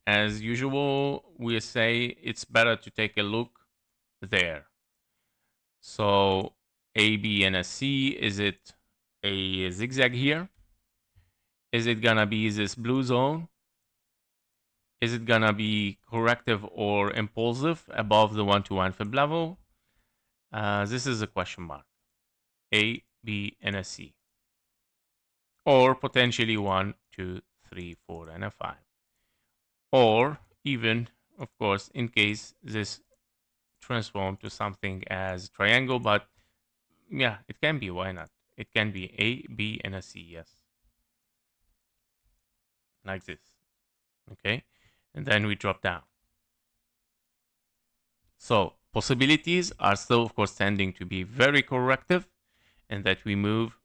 as usual, we say it's better to take a look there. So A, B, and a C, is it a zigzag here? Is it gonna be this blue zone? Is it gonna be corrective or impulsive above the 1-to-1 fib level? This is a question mark. A, B, and a C. Or potentially 1, 2, 3, 4, and a 5. Or even, of course, in case this transform to something as triangle, but yeah, it can be, why not? It can be A, B, and a C, yes. Like this, okay? And then we drop down. So possibilities are still, of course, tending to be very corrective and that we move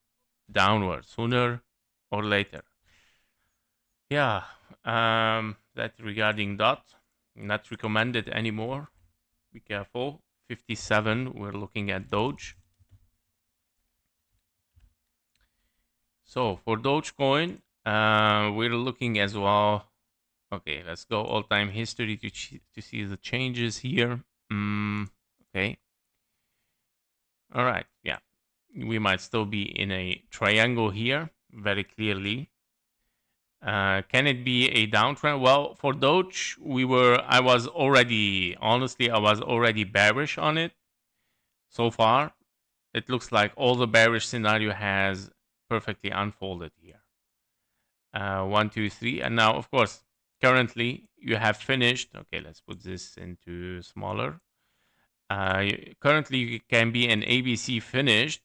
downward sooner or later. Yeah, that regarding dot, not recommended anymore. Be careful. 57, we're looking at Doge. So for Dogecoin, we're looking as well. Okay, let's go all-time history to see the changes here. Okay. All right. Yeah, we might still be in a triangle here, very clearly. Can it be a downtrend? Well, for Doge, I was already bearish on it so far. It looks like all the bearish scenario has perfectly unfolded here. 1 2 3, and now, of course, currently you have finished. Okay, let's put this into smaller. Currently you can be an ABC finished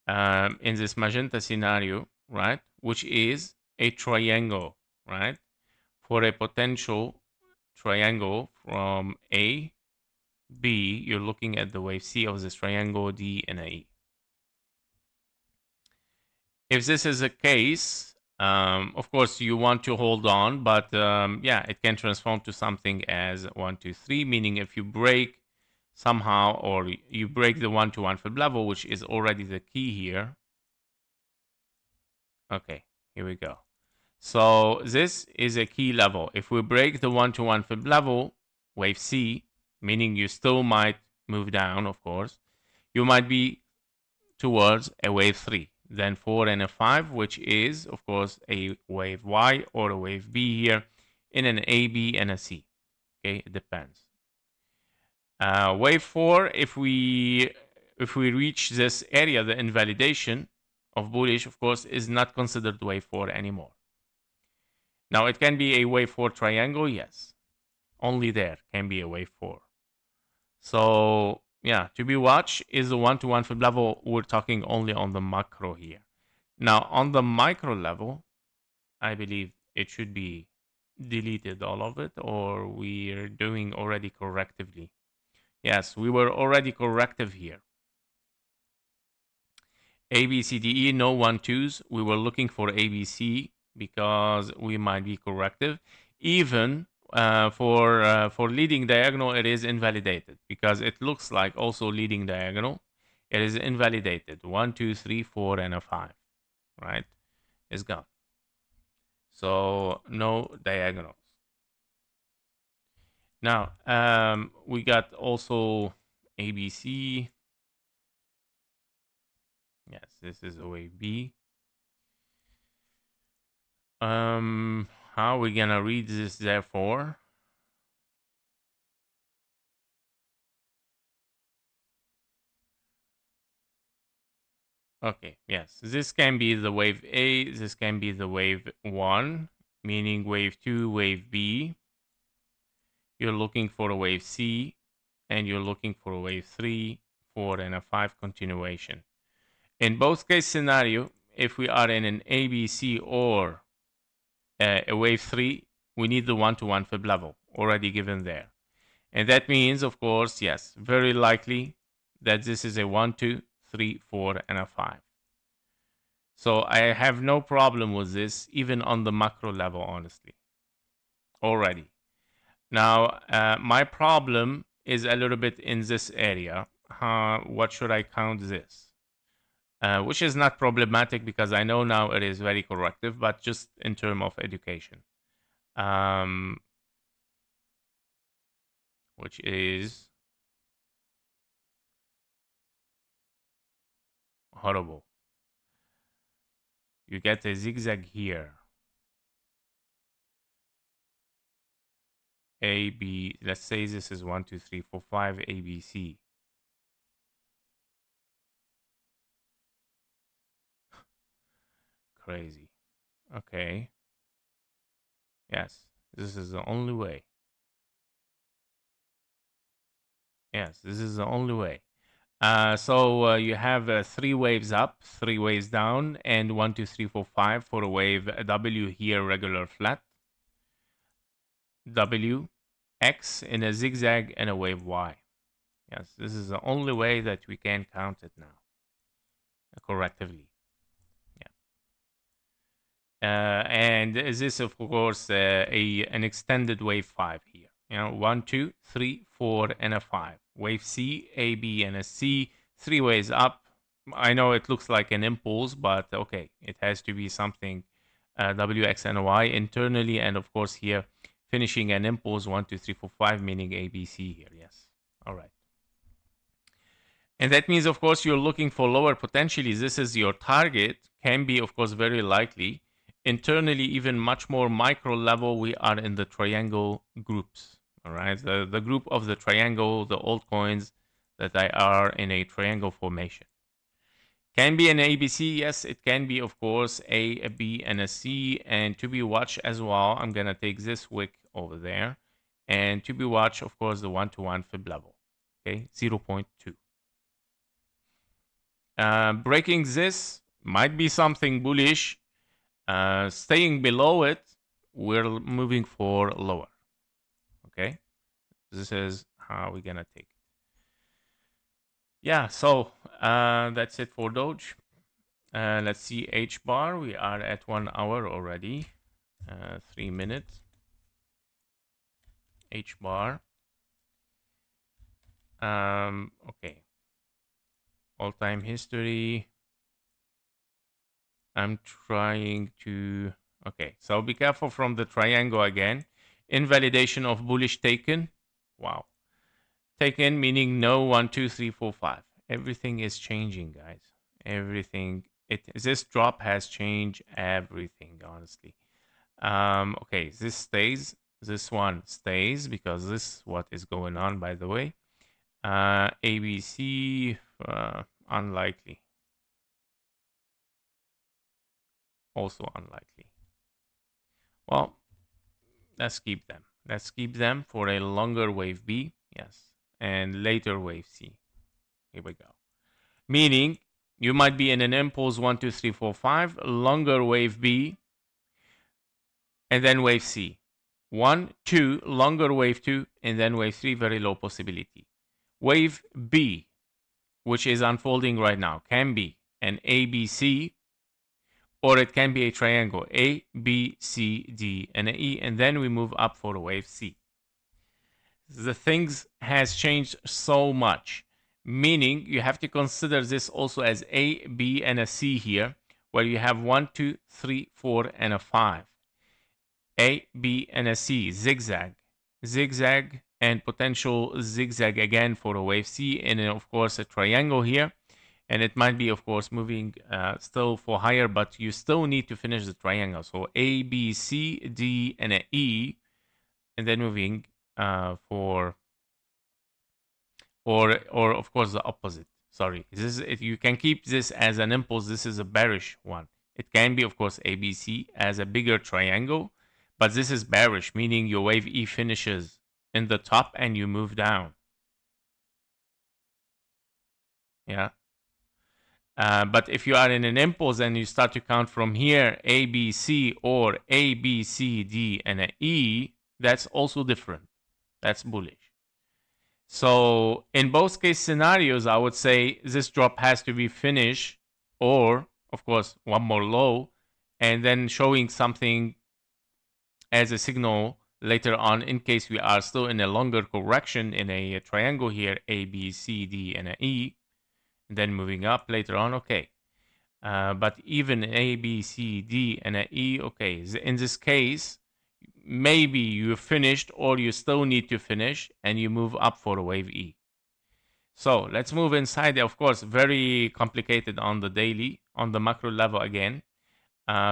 in this magenta scenario, right, which is a triangle, right, for a potential triangle from A, B. You're looking at the wave C of this triangle, D, and E. If this is the case, of course, you want to hold on, but yeah, it can transform to something as 1 2 3, meaning if you break somehow, or you break the 1-to-1 fib level, which is already the key here. Okay, here we go. So this is a key level. If we break the 1-to-1 fib level, wave C, meaning you still might move down, of course, you might be towards a wave 3, then 4 and a 5, which is, of course, a wave Y or a wave B here in an A, B, and a C. Okay, it depends. Wave 4, if we reach this area, the invalidation of bullish, of course, is not considered wave 4 anymore. Now, it can be a wave 4 triangle, yes. Only there can be a wave 4. So yeah, to be watched is the one-to-one fib level. We're talking only on the macro here. Now on the micro level, I believe it should be deleted all of it, or we're doing already correctively. Yes, we were already corrective here. A, B, C, D, E, no 1, 2s. We were looking for A, B, C because we might be corrective. Even for leading diagonal, it is invalidated because it looks like also leading diagonal. It is invalidated. 1, 2, 3, 4, and a 5, right? It's gone. So no diagonals. Now, we got also ABC. Yes, this is a wave B. How are we gonna read this therefore? Okay, yes, this can be the wave A, this can be the wave 1, meaning wave 2, wave B. You're looking for a wave C, and you're looking for a wave 3, 4, and a 5 continuation. In both case scenario, if we are in an ABC or a wave 3, we need the one-to-one fib level already given there. And that means, of course, yes, very likely that this is a 1, 2, 3, 4, and a 5. So I have no problem with this, even on the macro level, honestly, already. Now, my problem is a little bit in this area. What should I count this? Which is not problematic because I know now it is very corrective, but just in terms of education. Which is horrible. You get a zigzag here. A, B, let's say this is 1, 2, 3, 4, 5, A, B, C. Crazy. Okay. Yes, this is the only way. Yes, this is the only way. So you have 3 waves up, 3 waves down, and 1, 2, 3, 4, 5 for a wave W here, regular flat. W, X in a zigzag, and a wave Y. Yes, this is the only way that we can count it now correctively. And this, of course, an extended wave 5 here. 1, 2, 3, 4, and a 5. Wave C, A, B, and a C. 3 waves up. I know it looks like an impulse, but okay, it has to be something W, X, and Y internally, and of course here finishing an impulse 1, 2, 3, 4, 5, meaning A, B, C here. Yes. All right. And that means, of course, you're looking for lower potentially. This is your target. Can be, of course, very likely. Internally, even much more micro level, we are in the triangle groups. All right. The group of the triangle, the altcoins that are in a triangle formation. Can be an ABC. Yes, it can be, of course, a B, and a C. And to be watched as well, I'm going to take this wick over there. And to be watched, of course, the one-to-one fib level. Okay, 0.2. Breaking this might be something bullish. Staying below it, we're moving for lower. Okay, this is how we're gonna take it. Yeah, so that's it for Doge. Let's see HBAR. We are at 1 hour already. 3 minutes. HBAR. Okay. All-time history. I'm trying to... Okay, so be careful from the triangle again. Invalidation of bullish taken. Wow. Taken meaning no 1, 2, 3, 4, 5. Everything is changing, guys. Everything. This drop has changed everything, honestly. Okay, this stays. This one stays because this is what is going on, by the way. ABC, unlikely. Also unlikely. Well, let's keep them. Let's keep them for a longer wave B. Yes. and later wave C. Here we go. Meaning you might be in an impulse 1, 2, 3, 4, 5, longer wave B, and then wave C. 1, 2, longer wave 2, and then wave 3, very low possibility. Wave B, which is unfolding right now, can be an ABC, or it can be a triangle, A, B, C, D, and an E, and then we move up for a wave C. The things has changed so much, meaning you have to consider this also as A, B, and a C here, where you have 1, 2, 3, 4, and a 5. A, B, and a C, zigzag, zigzag, and potential zigzag again for a wave C, and then of course a triangle here, and it might be of course moving still for higher, but you still need to finish the triangle. So A, B, C, D, and an E, and then moving for or of course the opposite. Sorry, this is, you can keep this as an impulse. This is a bearish one. It can be of course ABC as a bigger triangle, but this is bearish, meaning your wave E finishes in the top and you move down. Yeah. But if you are in an impulse and you start to count from here, A, B, C, or A, B, C, D, and an E, that's also different. That's bullish. So in both case scenarios, I would say this drop has to be finished, or of course one more low, and then showing something as a signal later on in case we are still in a longer correction in a triangle here, A, B, C, D, and an E, and then moving up later on, okay. But even A, B, C, D, and an E, okay. In this case, maybe you finished or you still need to finish and you move up for a wave E. So let's move inside. Of course, very complicated on the daily, on the macro level again,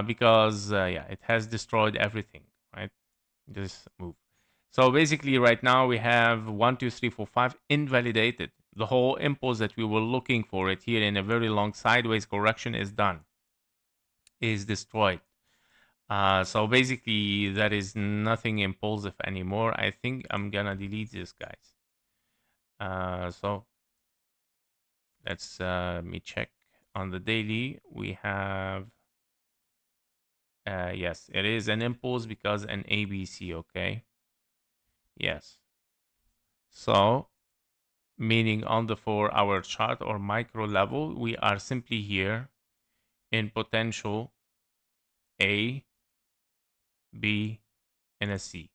because yeah, it has destroyed everything, right? This move. So basically right now we have 1, 2, 3, 4, 5 invalidated. The whole impulse that we were looking for it here in a very long sideways correction is done, is destroyed. So basically that is nothing impulsive anymore. I think I'm gonna delete this, guys. So let's let me check on the daily. We have yes, it is an impulse because an ABC, okay? Yes. So meaning on the 4-hour chart or micro level, we are simply here in potential A, B, and a C.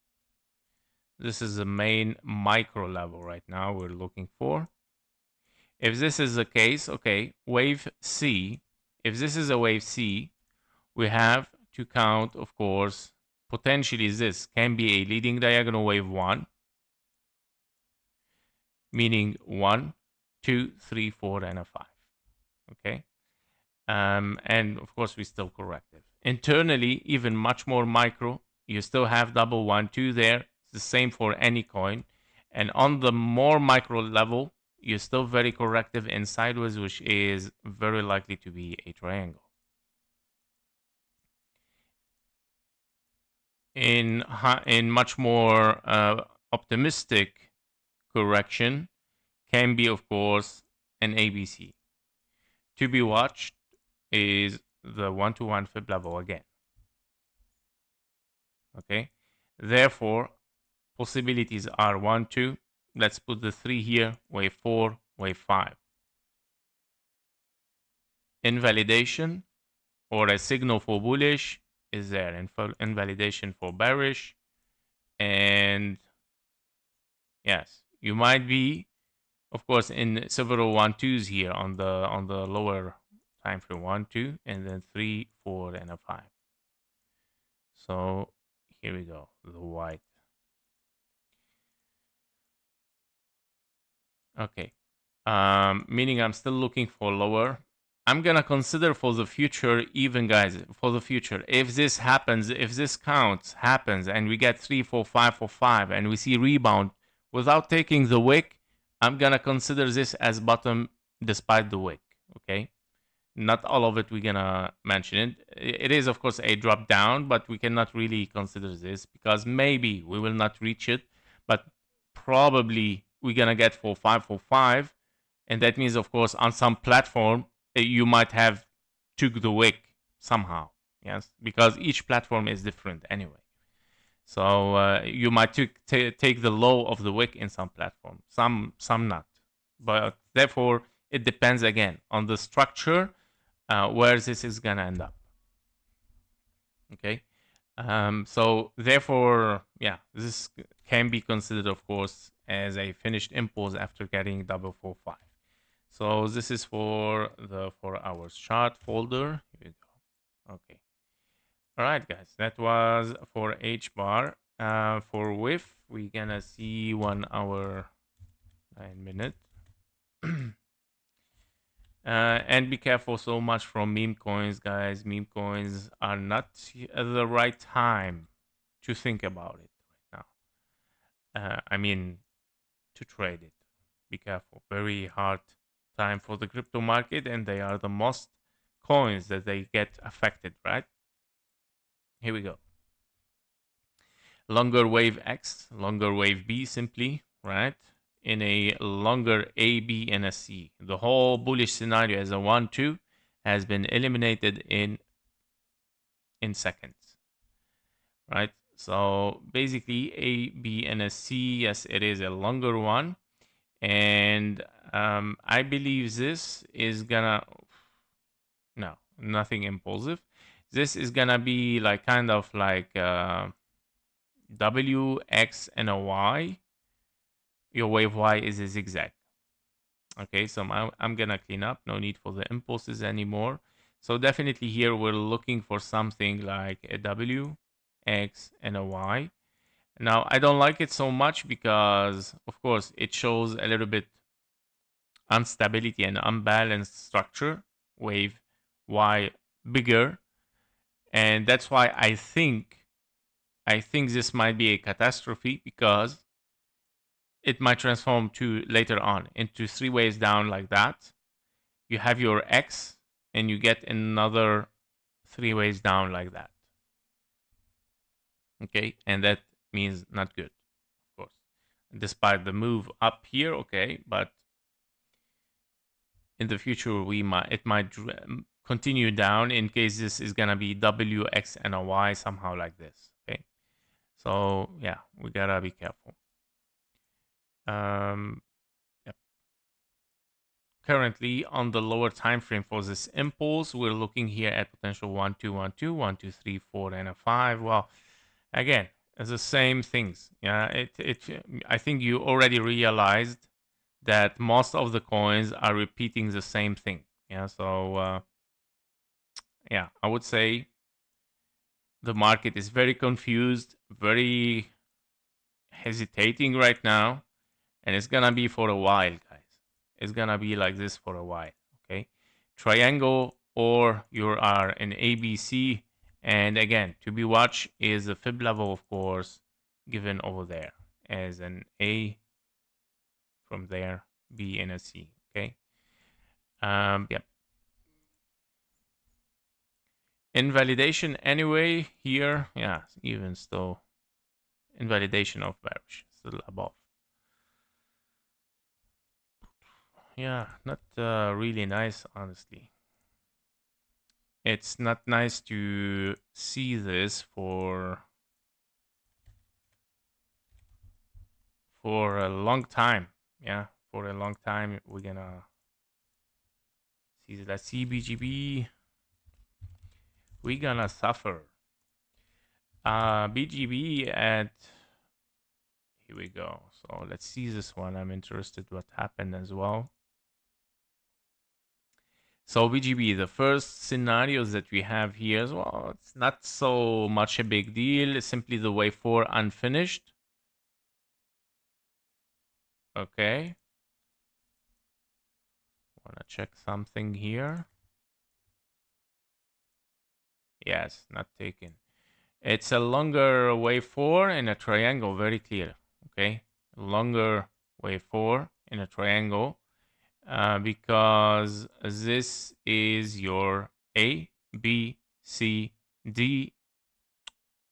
This is the main micro level right now we're looking for. If this is the case, okay, wave C, if this is a wave C, we have to count, of course, potentially this can be a leading diagonal wave 1, meaning 1, 2, 3, 4, and a 5. Okay. And of course, we still corrective. Internally, even much more micro, you still have double 1, 2 there. It's the same for any coin. And on the more micro level, you're still very corrective in sideways, which is very likely to be a triangle. In much more optimistic correction can be, of course, an ABC. To be watched is the 1-to-1 fib level again. Okay, therefore possibilities are 1, 2. Let's put the 3 here, wave 4, wave 5. Invalidation or a signal for bullish is there, and invalidation for bearish. And yes, you might be, of course, in several 1-2s here on the lower time frame, 1, 2, and then 3, 4, and a 5. So here we go, the white. Okay, meaning I'm still looking for lower. I'm gonna consider for the future, even guys, for the future, if this happens, if this counts happens, and we get 3, 4, 5 for 5, and we see rebound without taking the wick, I'm gonna consider this as bottom despite the wick. Okay, not all of it we're gonna mention it. It is of course a drop down, but we cannot really consider this because maybe we will not reach it, but probably we're gonna get 4545, and that means, of course, on some platform you might have took the wick somehow. Yes, because each platform is different anyway. So you might take the low of the wick in some platform, some not. But therefore, it depends again on the structure where this is gonna end up. Okay. So therefore, yeah, this can be considered, of course, as a finished impulse after getting double 45. So this is for the 4 hours chart folder. Here we go. Okay. All right, guys, that was for HBAR. For WIF, we're gonna see 1 hour 9 minutes. And be careful so much from meme coins, guys. Meme coins are not the right time to think about it right now. I mean, to trade it. Be careful. Very hard time for the crypto market, and they are the most coins that they get affected, right? Here we go. Longer wave X, longer wave B simply, right? In a longer A, B, and a C. The whole bullish scenario as a 1-2 has been eliminated in seconds, right? So basically A, B, and a C, yes, it is a longer one. And I believe this is gonna, no, nothing impulsive. This is gonna be like kind of like W, X, and a Y. Your wave Y is a zigzag. Okay, so I'm gonna clean up. No need for the impulses anymore. So definitely here we're looking for something like a W, X, and a Y. Now I don't like it so much because, of course, it shows a little bit instability and unbalanced structure. Wave Y bigger, and that's why I think this might be a catastrophe because it might transform to later on into 3 waves down like that. You have your X and you get another 3 waves down like that. Okay, and that means not good, of course. Despite the move up here, okay, but in the future it might continue down in case this is gonna be W, X, and a Y somehow like this. Okay, so yeah, we gotta be careful. Yep. Currently on the lower time frame for this impulse, we're looking here at potential 1 2 1 2 1 2 3 4 and a 5. Well, again, it's the same things. Yeah, I think you already realized that most of the coins are repeating the same thing. Yeah, so yeah, I would say the market is very confused, very hesitating right now, and it's gonna be for a while, guys. It's gonna be like this for a while. Okay, triangle or you are an ABC, and again, to be watched is the fib level, of course, given over there as an A, from there B and a C. Okay, yep. Invalidation anyway here, yeah, even still invalidation of bearish, still above. Yeah, not really nice, honestly. It's not nice to see this for a long time. Yeah, for a long time we're gonna see that CBGB. We're gonna suffer. BGB at, here we go. So let's see this one. I'm interested what happened as well. So BGB, the first scenarios that we have here as well, it's not so much a big deal. It's simply the wave 4 unfinished. Okay. Wanna check something here. Yes, not taken. It's a longer wave 4 in a triangle, very clear. Okay, longer wave 4 in a triangle because this is your A, B, C, D.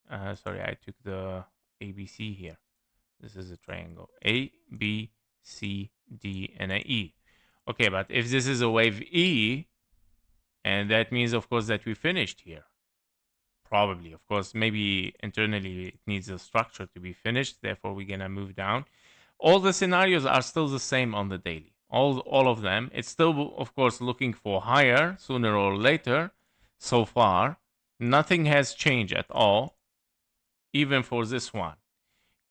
Sorry, I took the ABC here. This is a triangle. A, B, C, D, and a E. Okay, but if this is a wave E, and that means, of course, that we finished here. Probably, of course, maybe internally it needs a structure to be finished. Therefore, we're going to move down. All the scenarios are still the same on the daily. All of them. It's still, of course, looking for higher sooner or later. So far, nothing has changed at all, even for this one.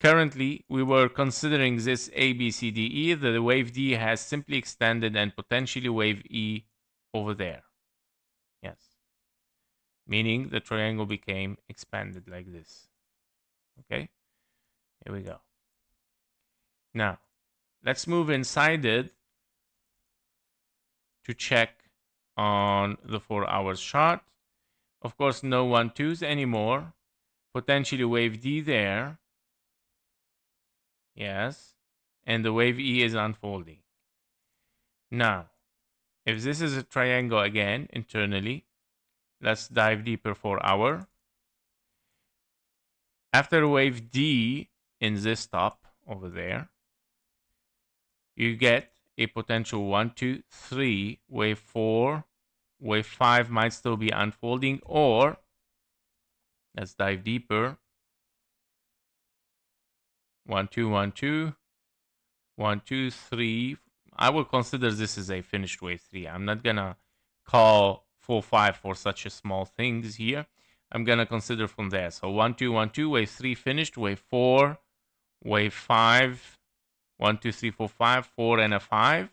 Currently, we were considering this A, B, C, D, E. The wave D has simply extended and potentially wave E over there. Yes. Meaning the triangle became expanded like this. Okay? Here we go. Now, let's move inside it to check on the 4 hours chart. Of course, no 1-2s anymore. Potentially wave D there. Yes. And the wave E is unfolding. Now, if this is a triangle again internally, let's dive deeper for hour. After wave D in this top over there, you get a potential 1, 2, 3, wave 4, wave 5 might still be unfolding, or let's dive deeper. 1, 2, 1, 2, 1, 2, 3. I will consider this as a finished wave 3. I'm not gonna call 4, 5 for such a small things here. I'm gonna consider from there. So 1, 2, 1, 2, wave 3 finished, wave 4, wave 5, 1, 2, 3, 4, 5, 4, and a 5.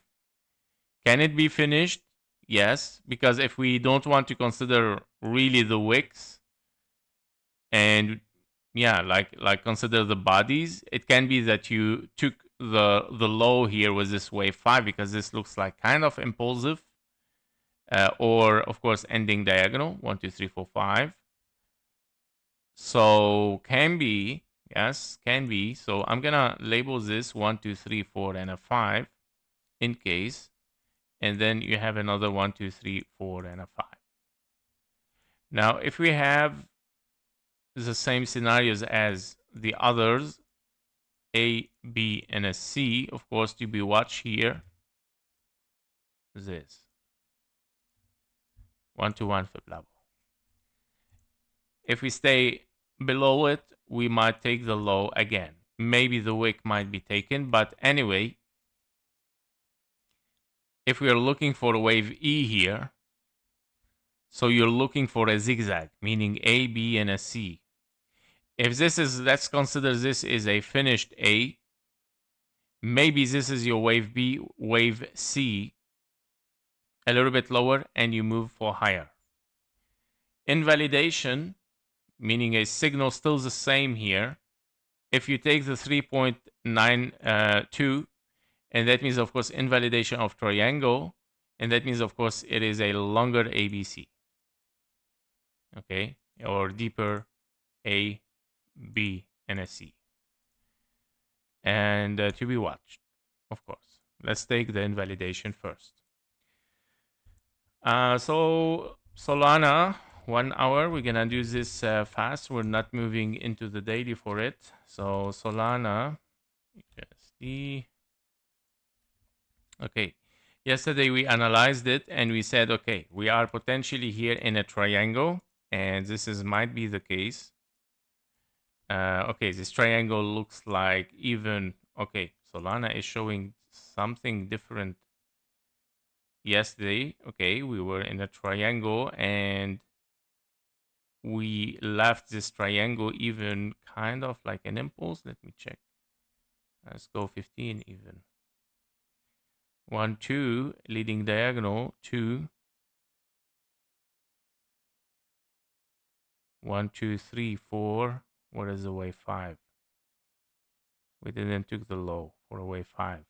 Can it be finished? Yes, because if we don't want to consider really the wicks and yeah, like consider the bodies, it can be that you took the low here with this wave 5 because this looks like kind of impulsive, or of course ending diagonal 1, 2, 3, 4, 5. So can be, yes, can be. So I'm gonna label this 1, 2, 3, 4, and a 5 in case. And then you have another 1, 2, 3, 4, and a 5. Now, if we have the same scenarios as the others, A, B, and a C, of course, to be watched here, this 1-to-1 flip level. If we stay below it, we might take the low again. Maybe the wick might be taken, but anyway, if we are looking for wave E here, so you're looking for a zigzag, meaning A, B, and a C. If this is, let's consider this is a finished A, maybe this is your wave B, wave C, a little bit lower, and you move for higher. Invalidation, meaning a signal still the same here. If you take the 3.92, and that means, of course, invalidation of triangle, and that means, of course, it is a longer ABC. Okay, or deeper A, B, and a C. And to be watched, of course. Let's take the invalidation first. So Solana, 1 hour. We're gonna do this fast. We're not moving into the daily for it. So Solana, USD. Okay. Yesterday we analyzed it and we said, okay, we are potentially here in a triangle, and this might be the case. Okay, this triangle looks like even, okay, Solana is showing something different yesterday. Okay, we were in a triangle and we left this triangle even kind of like an impulse. Let me check. Let's go 15 even. 1, 2, leading diagonal, 2. 1, 2, 3, 4. What is the wave 5? We didn't took the low for a wave 5.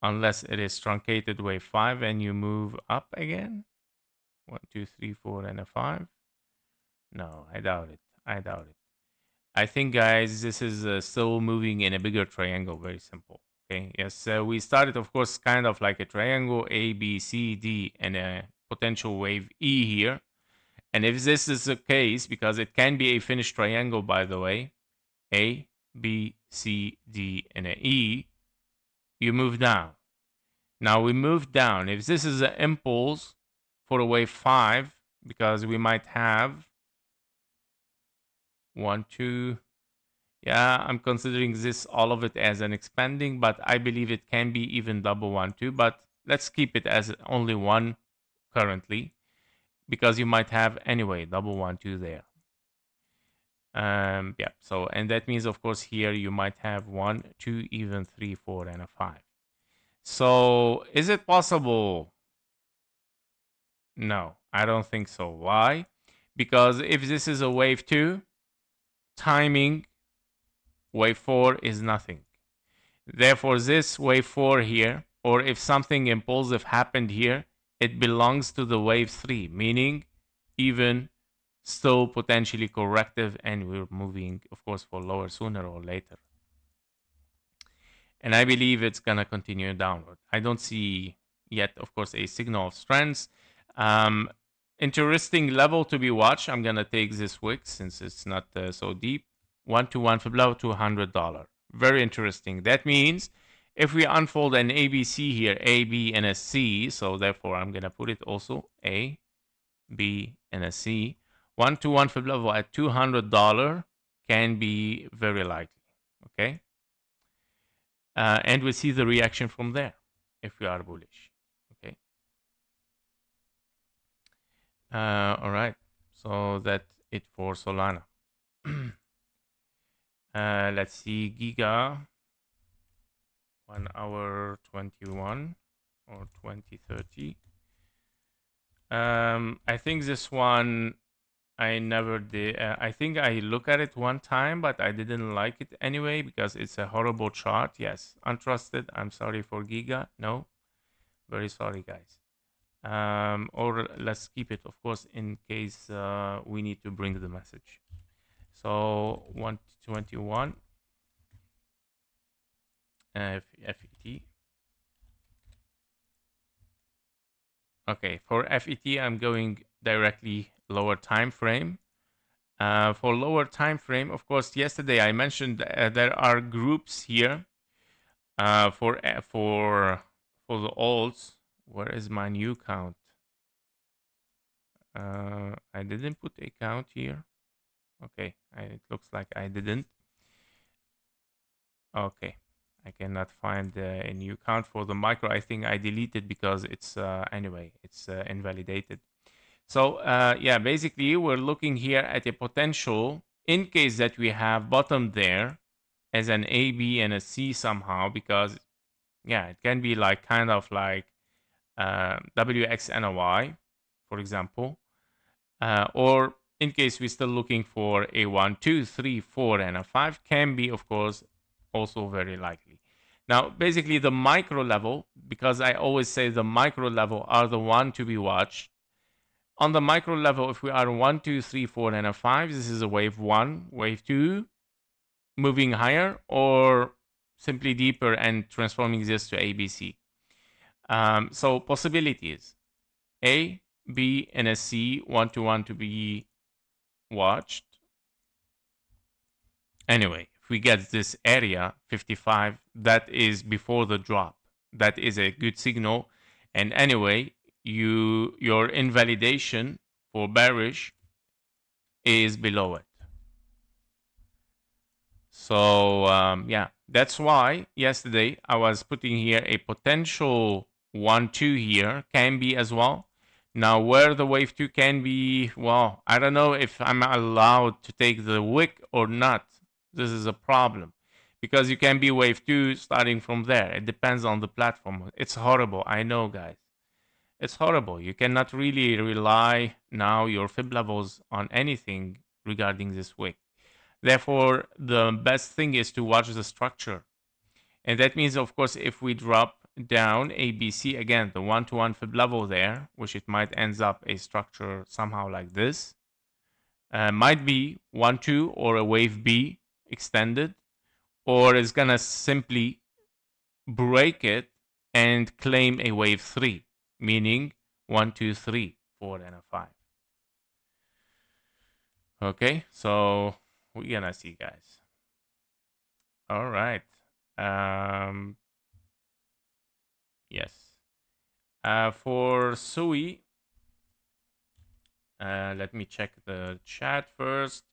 Unless it is truncated wave 5 and you move up again. 1, 2, 3, 4, and a 5. No, I doubt it. I doubt it. I think, guys, this is still moving in a bigger triangle. Very simple. Okay. Yes. We started, of course, kind of like a triangle A, B, C, D, and a potential wave E here. And if this is the case, because it can be a finished triangle, by the way, A, B, C, D, and an E. you move down. Now we move down. If this is an impulse for a wave 5, because we might have 1, 2. Yeah, I'm considering this all of it as an expanding, but I believe it can be even double 1, 2. But let's keep it as only 1 currently, because you might have anyway double 1, 2 there. Yeah. So, and that means, of course, here you might have 1, 2, even 3, 4, and a 5. So, is it possible? No, I don't think so. Why? Because if this is a wave 2, timing wave 4 is nothing. Therefore, this wave 4 here, or if something impulsive happened here, it belongs to the wave 3, meaning even still potentially corrective, and we're moving, of course, for lower sooner or later. And I believe it's going to continue downward. I don't see yet, of course, a signal of strength. Interesting level to be watched. I'm going to take this wick since it's not so deep. 1-to-1 for below $200. Very interesting. That means if we unfold an ABC here, A, B, and a C, so therefore I'm going to put it also A, B, and a C. 1-to-1 for level at $200 can be very likely. Okay. And we see the reaction from there if we are bullish. Okay. All right. So that's it for Solana. Let's see GIGA 1 hour 21 or 2030. I think this one I never did. I think I look at it one time, but I didn't like it anyway because it's a horrible chart. Yes, untrusted. I'm sorry for Giga. No, very sorry, guys. Or let's keep it, of course, in case we need to bring the message. So 121 FET. Okay, for FET, I'm going directly lower time frame. For lower time frame, of course, yesterday I mentioned there are groups here for the alts. Where is my new count? I didn't put a count here. Okay, it looks like I didn't. Okay, I cannot find a new count for the micro. I think I deleted because it's anyway, it's invalidated. So yeah, basically we're looking here at a potential in case that we have bottom there as an A, B, and a C somehow, because yeah, it can be like kind of like WX and a Y, for example, or in case we're still looking for a 1, 2, 3, 4, and a 5 can be, of course, also very likely. Now, basically the micro level, because I always say the micro level are the one to be watched. On the micro level, if we are 1, 2, 3, 4, and a 5, this is a wave 1, wave 2, moving higher, or simply deeper and transforming this to ABC. So possibilities: A, B, and a C, 1-to-1 to be watched. Anyway, if we get this area 55, that is before the drop. That is a good signal. And anyway, your invalidation for bearish is below it. So yeah, that's why yesterday I was putting here a potential 1-2 here, can be as well. Now where the wave 2 can be, well, I don't know if I'm allowed to take the wick or not. This is a problem because you can be wave 2 starting from there. It depends on the platform. It's horrible. I know, guys. It's horrible. You cannot really rely now your fib levels on anything regarding this wick. Therefore, the best thing is to watch the structure. And that means, of course, if we drop down ABC, again, the 1-to-1 fib level there, which it might ends up a structure somehow like this, might be 1-2 or a wave B extended, or it's going to simply break it and claim a wave 3, meaning 1, 2, 3, 4, and a 5. Okay, so we're gonna see, guys. All right. Yes. For Sui, let me check the chat first.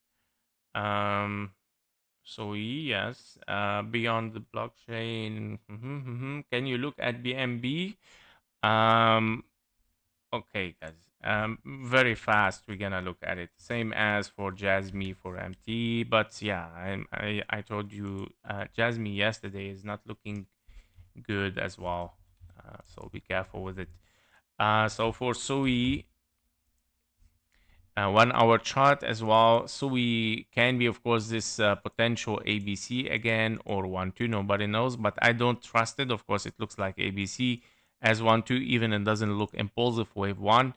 Sui, yes. Beyond the blockchain. Can you look at BNB? Um, okay, guys. Very fast. We're gonna look at it. Same as for JASMY for MT, but yeah, I told you JASMY yesterday is not looking good as well. So be careful with it. So for Sui, 1 hour chart as well. Sui can be, of course, this potential ABC again or 1-2. Nobody knows, but I don't trust it. Of course, it looks like ABC as 1-2, even it doesn't look impulsive wave 1.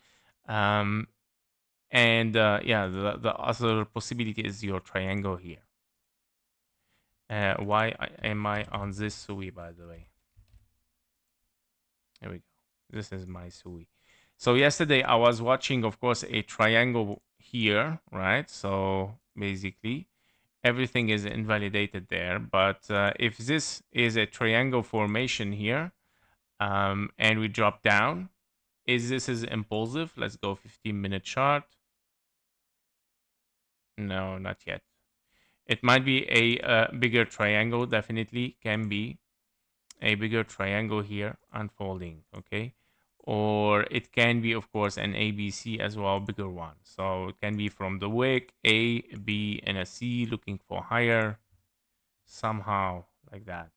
And yeah, the other possibility is your triangle here. Why am I on this Sui, by the way? Here we go. This is my Sui. So yesterday I was watching, of course, a triangle here, right? So basically everything is invalidated there. But if this is a triangle formation here, and we drop down, this is impulsive? Let's go 15-minute chart. No, not yet. It might be a bigger triangle, definitely can be a bigger triangle here unfolding, okay? Or it can be, of course, an ABC as well, bigger one. So it can be from the wick, A, B, and a C, looking for higher, somehow like that.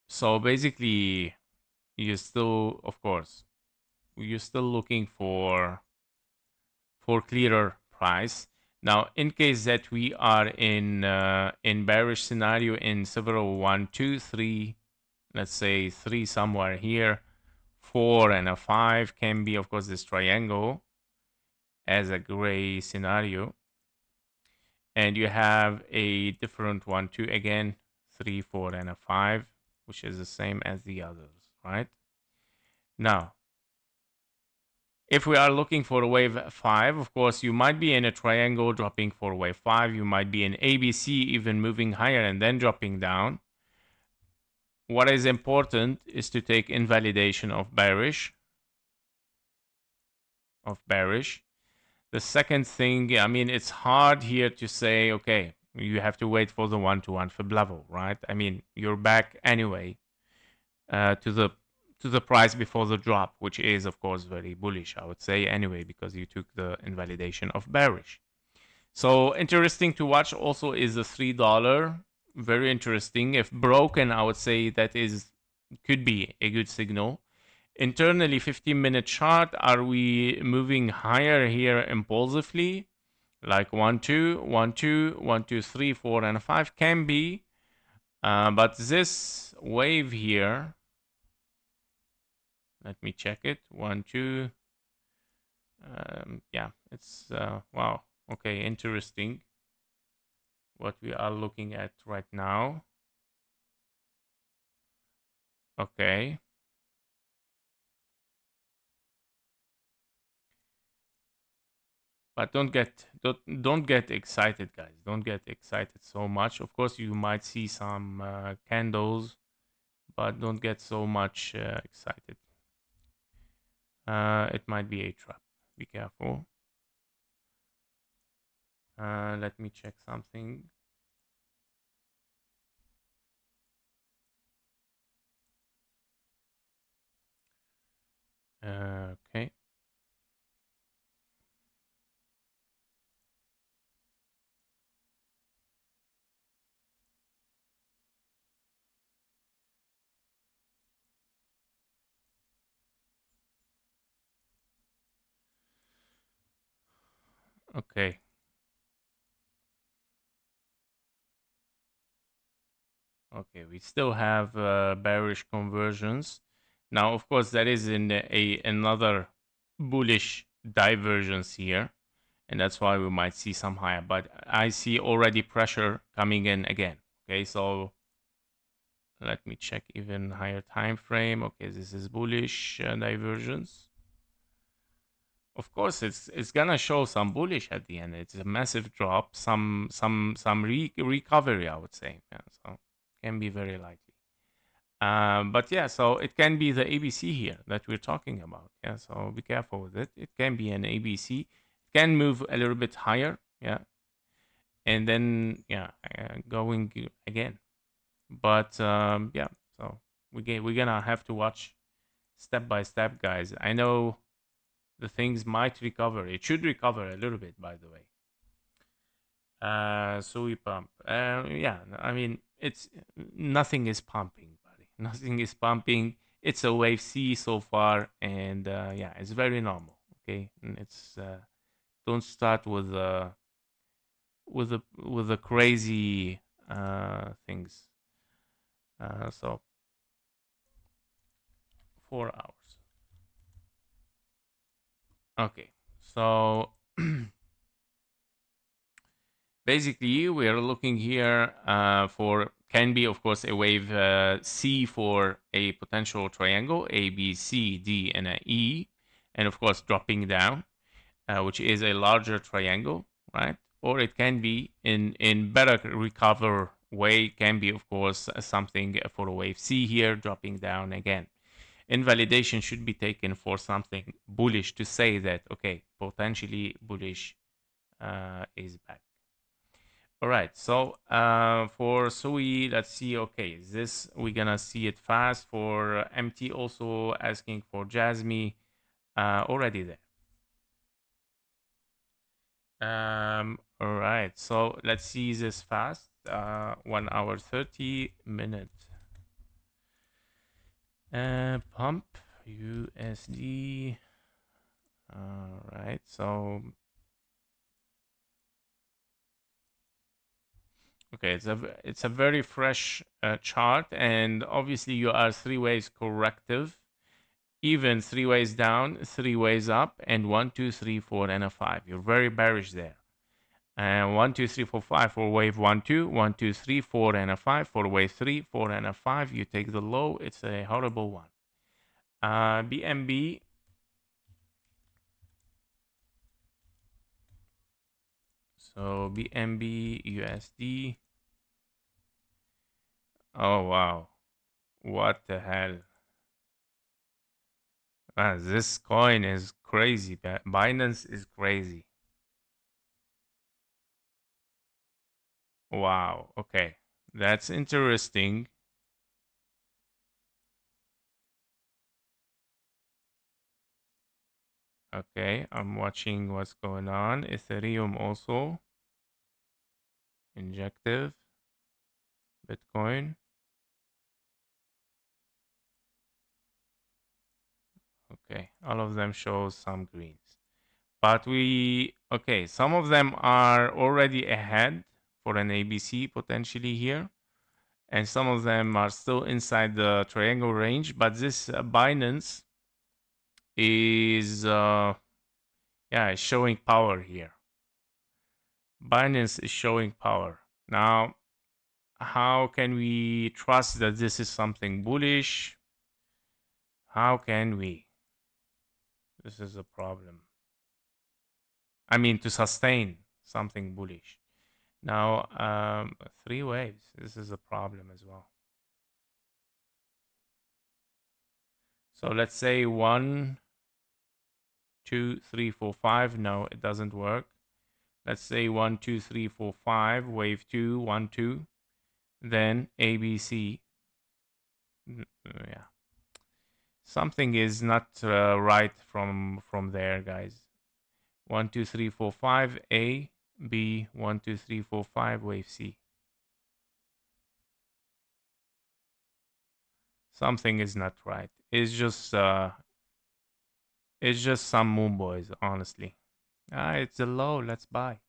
So basically, you still, of course, you're still looking for clearer price. Now, in case that we are in bearish scenario in several 1, 2, 3, let's say 3 somewhere here, 4 and a 5 can be, of course, this triangle as a gray scenario. And you have a different 1, 2 again, 3, 4, and a 5, which is the same as the others, right? Now, if we are looking for wave 5, of course, you might be in a triangle dropping for wave 5. You might be in ABC, even moving higher and then dropping down. What is important is to take invalidation of bearish. The second thing, I mean, it's hard here to say, okay, you have to wait for the 1-to-1 fib level, right? I mean, you're back anyway to the price before the drop, which is, of course, very bullish, I would say, anyway, because you took the invalidation of bearish. So interesting to watch also is the $3. Very interesting. If broken, I would say that could be a good signal. Internally, 15-minute chart, are we moving higher here impulsively? Like 1, 2, 1, 2, 1, 2, 3, 4, and 5 can be. But this wave here, let me check it. 1, 2. Yeah, it's wow. Okay, interesting what we are looking at right now. Okay. But don't get excited, guys. Don't get excited so much. Of course, you might see some candles, but don't get so much excited. It might be a trap. Be careful. Let me check something. Okay. Okay. Okay, we still have bearish conversions. Now, of course, that is in another bullish divergence here, and that's why we might see some higher. But I see already pressure coming in again. Okay, so let me check even higher time frame. Okay, this is bullish divergence. Of course, it's gonna show some bullish at the end. It's a massive drop, some recovery, I would say. Yeah, so Can be very likely. But yeah, so it can be the ABC here that we're talking about. Yeah, so be careful with it. It can be an ABC. It can move a little bit higher. Yeah, and then yeah, going again. But yeah, so we're gonna have to watch step by step, guys. I know the things might recover. It should recover a little bit, by the way. So we pump. Yeah, I mean, it's nothing is pumping, buddy. Nothing is pumping. It's a wave C so far, and yeah, it's very normal. Okay, and it's don't start with the crazy things. So 4 hours. Okay, so basically, we are looking here for can be, of course, a wave C for a potential triangle A, B, C, D, and a E, and of course dropping down, which is a larger triangle, right? Or it can be in better recover way. Can be, of course, something for a wave C here, dropping down again. Invalidation should be taken for something bullish to say that okay, potentially bullish is back. All right, so for Sui, let's see. Okay, this we're gonna see it fast. For MT, also asking for JASMY, already there. All right, so let's see this fast. 1 hour 30 minutes. Pump USD. All right, so okay, it's a very fresh chart, and obviously you are three ways corrective, even three ways down, three ways up, and 1, 2, 3, 4, and a 5. You're very bearish there. And 1, 2, 3, 4, 5 for wave 1, 2, 1, 2, 3, 4, and a 5 for wave 3, 4, and a 5. You take the low. It's a horrible one. BNB. So BNB USD. Oh wow, what the hell? This coin is crazy. Binance is crazy. Wow. Okay, that's interesting. Okay, I'm watching what's going on. Ethereum also. Injective. Bitcoin. Okay, all of them show some greens. But okay, some of them are already ahead for an ABC potentially here. And some of them are still inside the triangle range. But this Binance is, yeah, showing power here. Binance is showing power. Now, how can we trust that this is something bullish? How can we? This is a problem. I mean, to sustain something bullish. Now, three waves. This is a problem as well. So let's say 1, 2, 3, 4, 5. No, it doesn't work. Let's say 1, 2, 3, 4, 5. Wave 2, 1, 2. Then ABC. Yeah. Something is not right from there, guys. 1, 2, 3, 4, 5. A, B. 1, 2, 3, 4, 5. Wave C. Something is not right. It's just some moon boys, honestly. It's a low. Let's buy.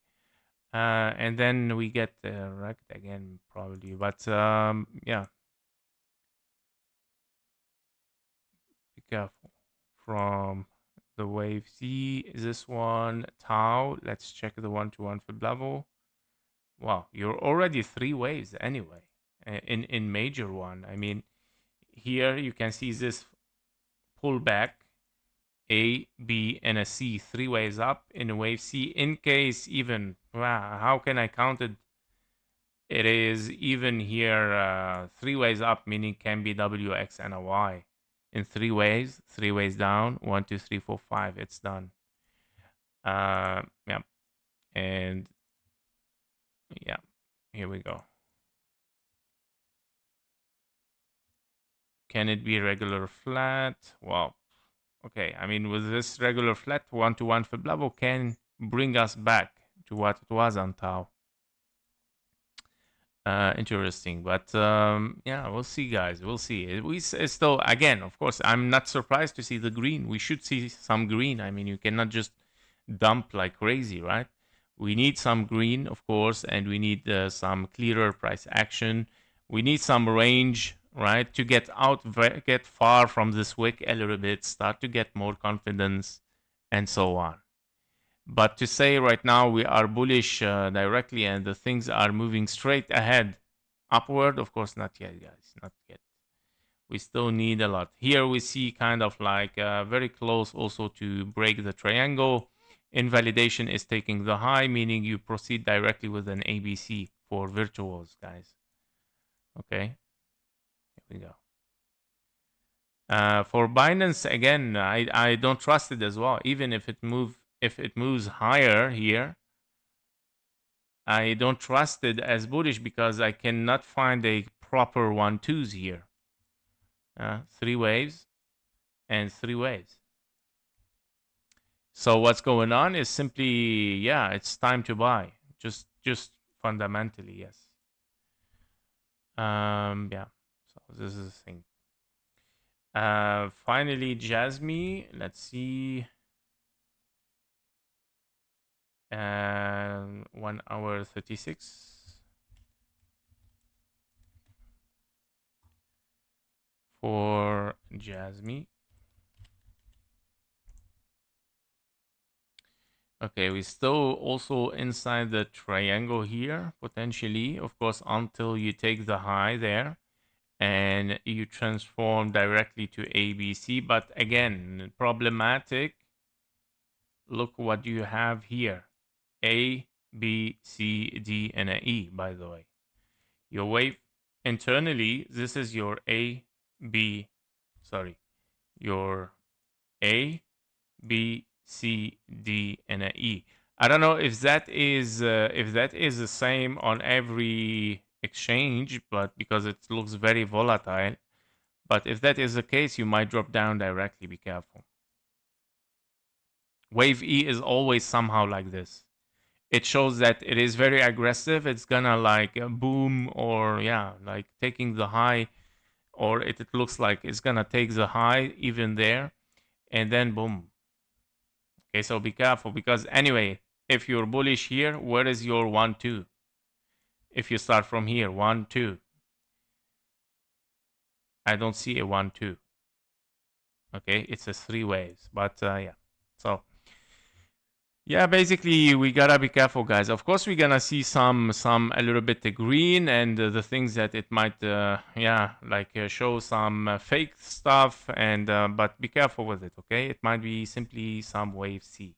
And then we get wrecked again, probably. But yeah, be careful from the wave C. This one, Tau. Let's check the 1-to-1 fib level. Wow, you're already three waves anyway. In major one, I mean, here you can see this pullback. A, B, and a C, three waves up in wave C. In case even, wow, how can I count it It is even here 3 ways up, meaning can be W, X, and a Y. In 3 ways, 3 ways down, 1, 2, 3, 4, 5. It's done. Yeah, and yeah, here we go. Can it be regular flat? Well, okay. I mean, with this regular flat 1-to-1 flip level can bring us back to what it was on Tau. Interesting, but yeah, we'll see, guys. We'll see. We still, again, of course, I'm not surprised to see the green. We should see some green. I mean, you cannot just dump like crazy, right? We need some green, of course, and we need some clearer price action. We need some range, right, to get out, get far from this wick a little bit, start to get more confidence, and so on. But to say right now we are bullish directly and the things are moving straight ahead upward, of course, not yet, guys, not yet. We still need a lot. Here we see kind of like very close also to break the triangle. Invalidation is taking the high, meaning you proceed directly with an ABC for virtuals, guys. Okay, here we go. For Binance, again, I don't trust it as well. Even if it moves higher here, I don't trust it as bullish because I cannot find a proper 1-2s here. 3 waves and 3 waves. So what's going on is simply, yeah, it's time to buy. Just fundamentally, yes. Yeah. So this is the thing. Finally, JASMY. Let's see. 1 hour 36. For JASMY. Okay, we still also inside the triangle here, potentially, of course, until you take the high there and you transform directly to ABC. But again, problematic. Look what you have here. A, B, C, D, and an E, by the way. Your wave internally, this is your A, B, sorry, your A, B, C, D, and an E. I don't know if that is the same on every exchange, but because it looks very volatile. But if that is the case, you might drop down directly. Be careful. Wave E is always somehow like this. It shows that it is very aggressive. It's gonna like boom, or yeah, like taking the high, or it looks like it's gonna take the high even there, and then boom. Okay, so be careful because anyway, if you're bullish here, where is your 1-2? If you start from here, 1-2, I don't see a 1-2. Okay, it's a 3 waves, but yeah. So yeah, basically we gotta be careful, guys. Of course, we're gonna see some a little bit of green and the things that it might, yeah, like show some fake stuff, and but be careful with it. Okay, it might be simply some wave C.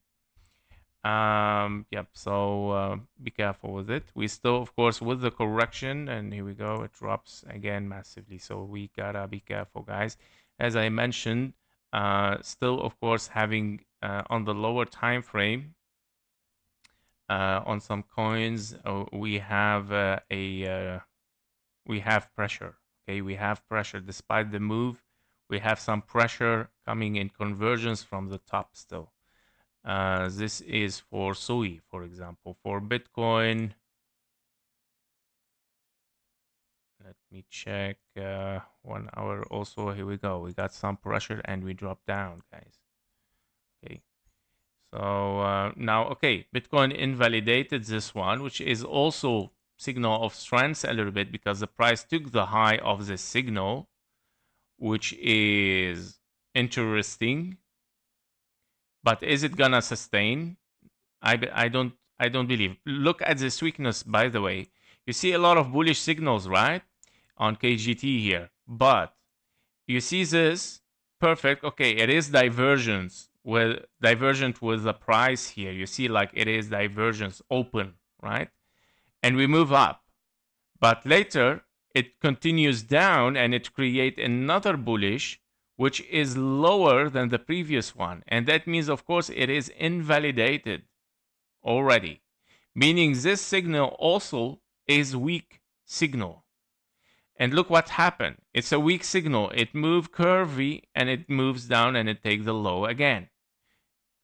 Yep. So be careful with it. We still, of course, with the correction, and here we go. It drops again massively. So we gotta be careful, guys. As I mentioned, still, of course, having on the lower time frame on some coins, we have we have pressure. Okay, we have pressure despite the move. We have some pressure coming in conversions from the top still. This is for SUI, for example. For Bitcoin, let me check 1 hour also. Here we go. We got some pressure and we drop down, guys. Okay. So now, okay, Bitcoin invalidated this one, which is also signal of strength a little bit because the price took the high of the signal, which is interesting. But is it gonna sustain? I don't believe. Look at this weakness, by the way. You see a lot of bullish signals, right, on KGT here. But you see this perfect. Okay, it is divergence with divergent with the price here. You see, like it is divergence open, right? And we move up. But later, it continues down and it creates another bullish, which is lower than the previous one. And that means, of course, it is invalidated already, meaning this signal also is weak signal. And look what happened. It's a weak signal. It moved curvy and it moves down and it takes the low again.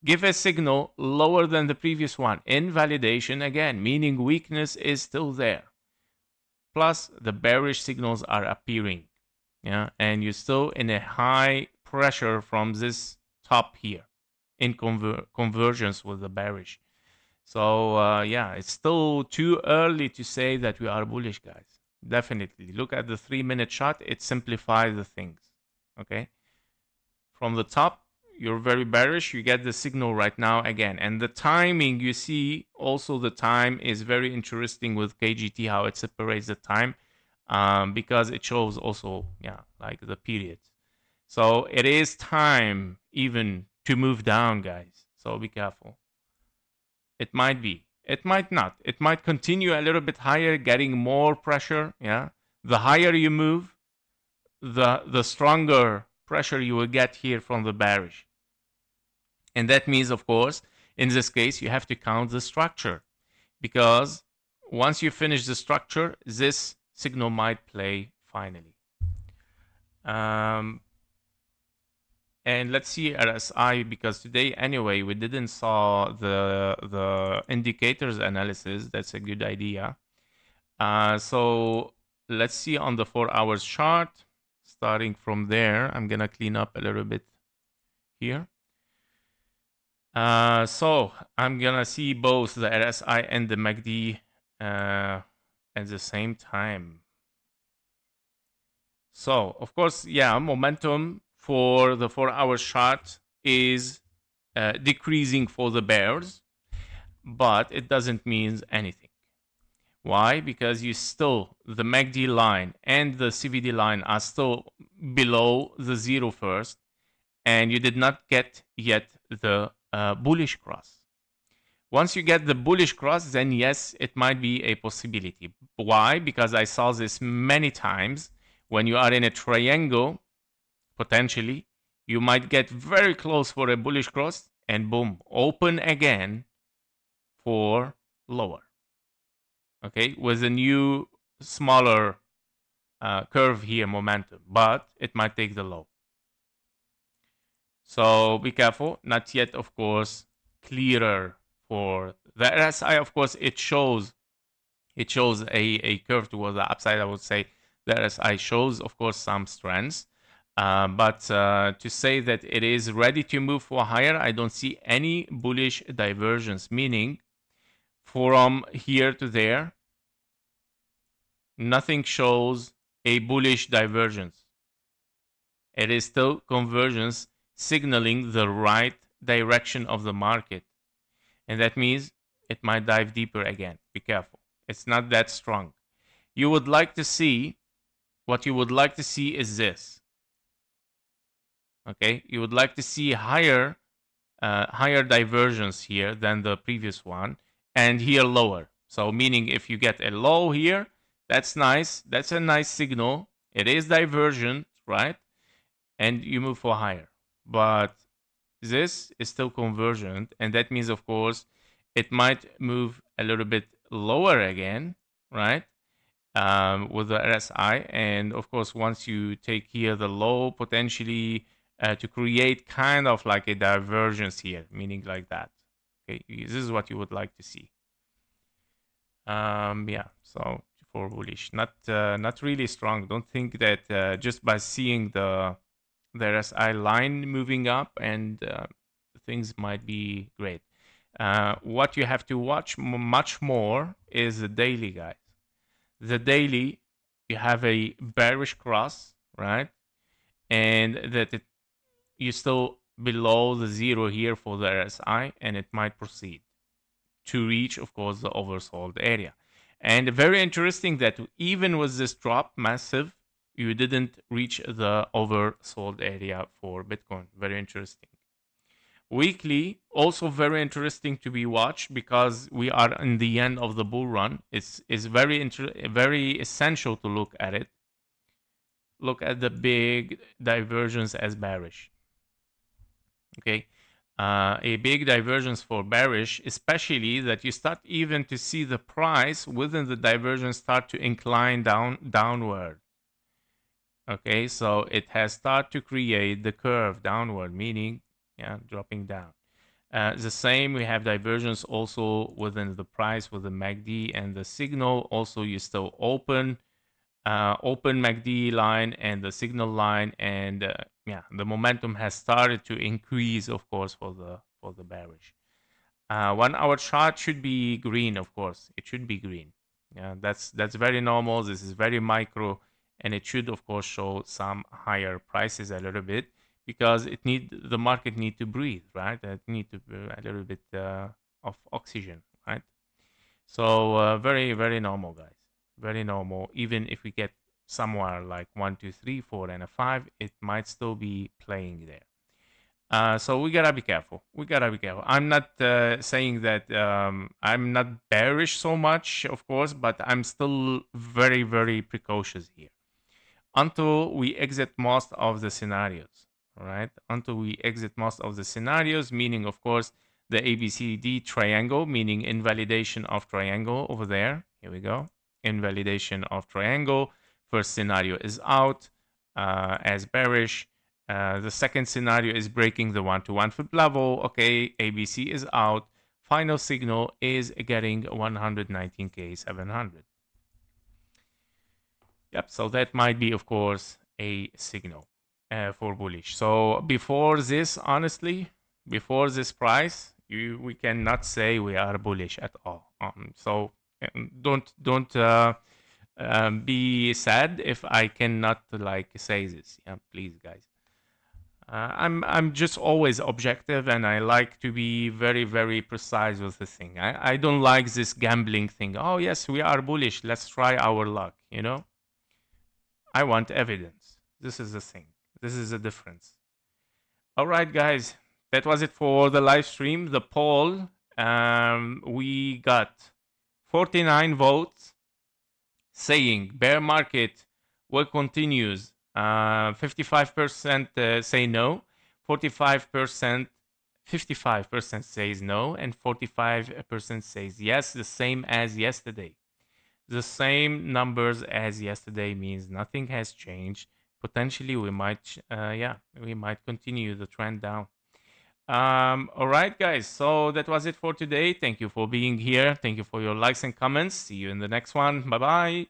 Give a signal lower than the previous one. Invalidation again, meaning weakness is still there. Plus, the bearish signals are appearing. Yeah, and you're still in a high pressure from this top here in convergence with the bearish. So yeah, it's still too early to say that we are bullish, guys. Definitely look at the 3-minute chart. It simplifies the things. Okay, from the top, you're very bearish. You get the signal right now again, and the timing you see also, the time is very interesting with KGT, how it separates the time, because it shows also, yeah, like the periods. So it is time even to move down, guys. So be careful. It might be. It might not. It might continue a little bit higher, getting more pressure. Yeah. The higher you move, the stronger pressure you will get here from the bearish. And that means, of course, in this case, you have to count the structure, because once you finish the structure, this signal might play finally. And let's see RSI, because today anyway we didn't saw the indicators analysis. That's a good idea. So let's see on the 4 hours chart. Starting from there, I'm gonna clean up a little bit here. So I'm gonna see both the RSI and the MACD at the same time. So of course, yeah, momentum for the 4 hours chart is decreasing for the bears, but it doesn't mean anything. Why? Because you still, the MACD line and the CVD line are still below the zero first, and you did not get yet the bullish cross. Once you get the bullish cross, then yes, it might be a possibility. Why? Because I saw this many times. When you are in a triangle, potentially, you might get very close for a bullish cross and boom, open again for lower. Okay, with a new smaller curve here, momentum, but it might take the low. So be careful. Not yet, of course, clearer for the RSI. Of course, it shows a curve towards the upside. I would say the RSI shows, of course, some strength. But to say that it is ready to move for higher, I don't see any bullish divergence, meaning from here to there, nothing shows a bullish divergence. It is still convergence, signaling the right direction of the market. And that means it might dive deeper again. Be careful. It's not that strong. You would like to see, what you would like to see is this. Okay, you would like to see higher divergence here than the previous one, and here lower. So meaning if you get a low here, that's nice. That's a nice signal. It is divergent, right? And you move for higher. But this is still convergent, and that means, of course, it might move a little bit lower again, right? With the RSI, and of course, once you take here the low, potentially to create kind of like a divergence here, meaning like that. Okay, this is what you would like to see. Yeah, so for bullish, not really strong. Don't think that just by seeing the RSI line moving up and things might be great. What you have to watch much more is the daily, guys. The daily, you have a bearish cross, right? And that you're still below the zero here for the RSI, and it might proceed to reach, of course, the oversold area. And very interesting that even with this drop, massive, you didn't reach the oversold area for Bitcoin. Very interesting. Weekly, also very interesting to be watched because we are in the end of the bull run. It's very essential to look at it. Look at the big divergence as bearish. Okay, a big divergence for bearish, especially that you start even to see the price within the divergence start to incline downward. Okay, so it has started to create the curve downward, meaning dropping down. The same, we have divergence also within the price with the MACD and the signal. Also, you still open MACD line and the signal line, and the momentum has started to increase, of course, for the bearish. 1 hour chart should be green, of course. It should be green. Yeah, that's very normal. This is very micro, and it should, of course, show some higher prices a little bit because the market need to breathe, right? It need to a little bit of oxygen, right? So very very normal, guys. Very normal. Even if we get somewhere like 1, 2, 3, 4, and a 5, it might still be playing there. So we gotta be careful. We gotta be careful. I'm not saying that I'm not bearish so much, of course, but I'm still very, very precautious here until we exit most of the scenarios. All right, until we exit most of the scenarios, meaning, of course, the ABCD triangle, meaning invalidation of triangle over there. Here we go. Invalidation of triangle. First scenario is out as bearish. The second scenario is breaking the 1-to-1 flip level. Okay, ABC is out. Final signal is getting 119K 700. Yep, so that might be, of course, a signal for bullish. So before this, honestly, before this price, we cannot say we are bullish at all. So don't be sad if I cannot like say this. Yeah, please, guys. I'm just always objective, and I like to be very very precise with the thing. I don't like this gambling thing. Oh yes, we are bullish. Let's try our luck. You know. I want evidence. This is the thing. This is the difference. All right, guys. That was it for the live stream. The poll. We got 49 votes saying bear market will continues. 55% say no. 45%, 55% says no, and 45% says yes. The same as yesterday. The same numbers as yesterday means nothing has changed. Potentially, we might continue the trend down. All right, guys. So that was it for today. Thank you for being here. Thank you for your likes and comments. See you in the next one. Bye bye.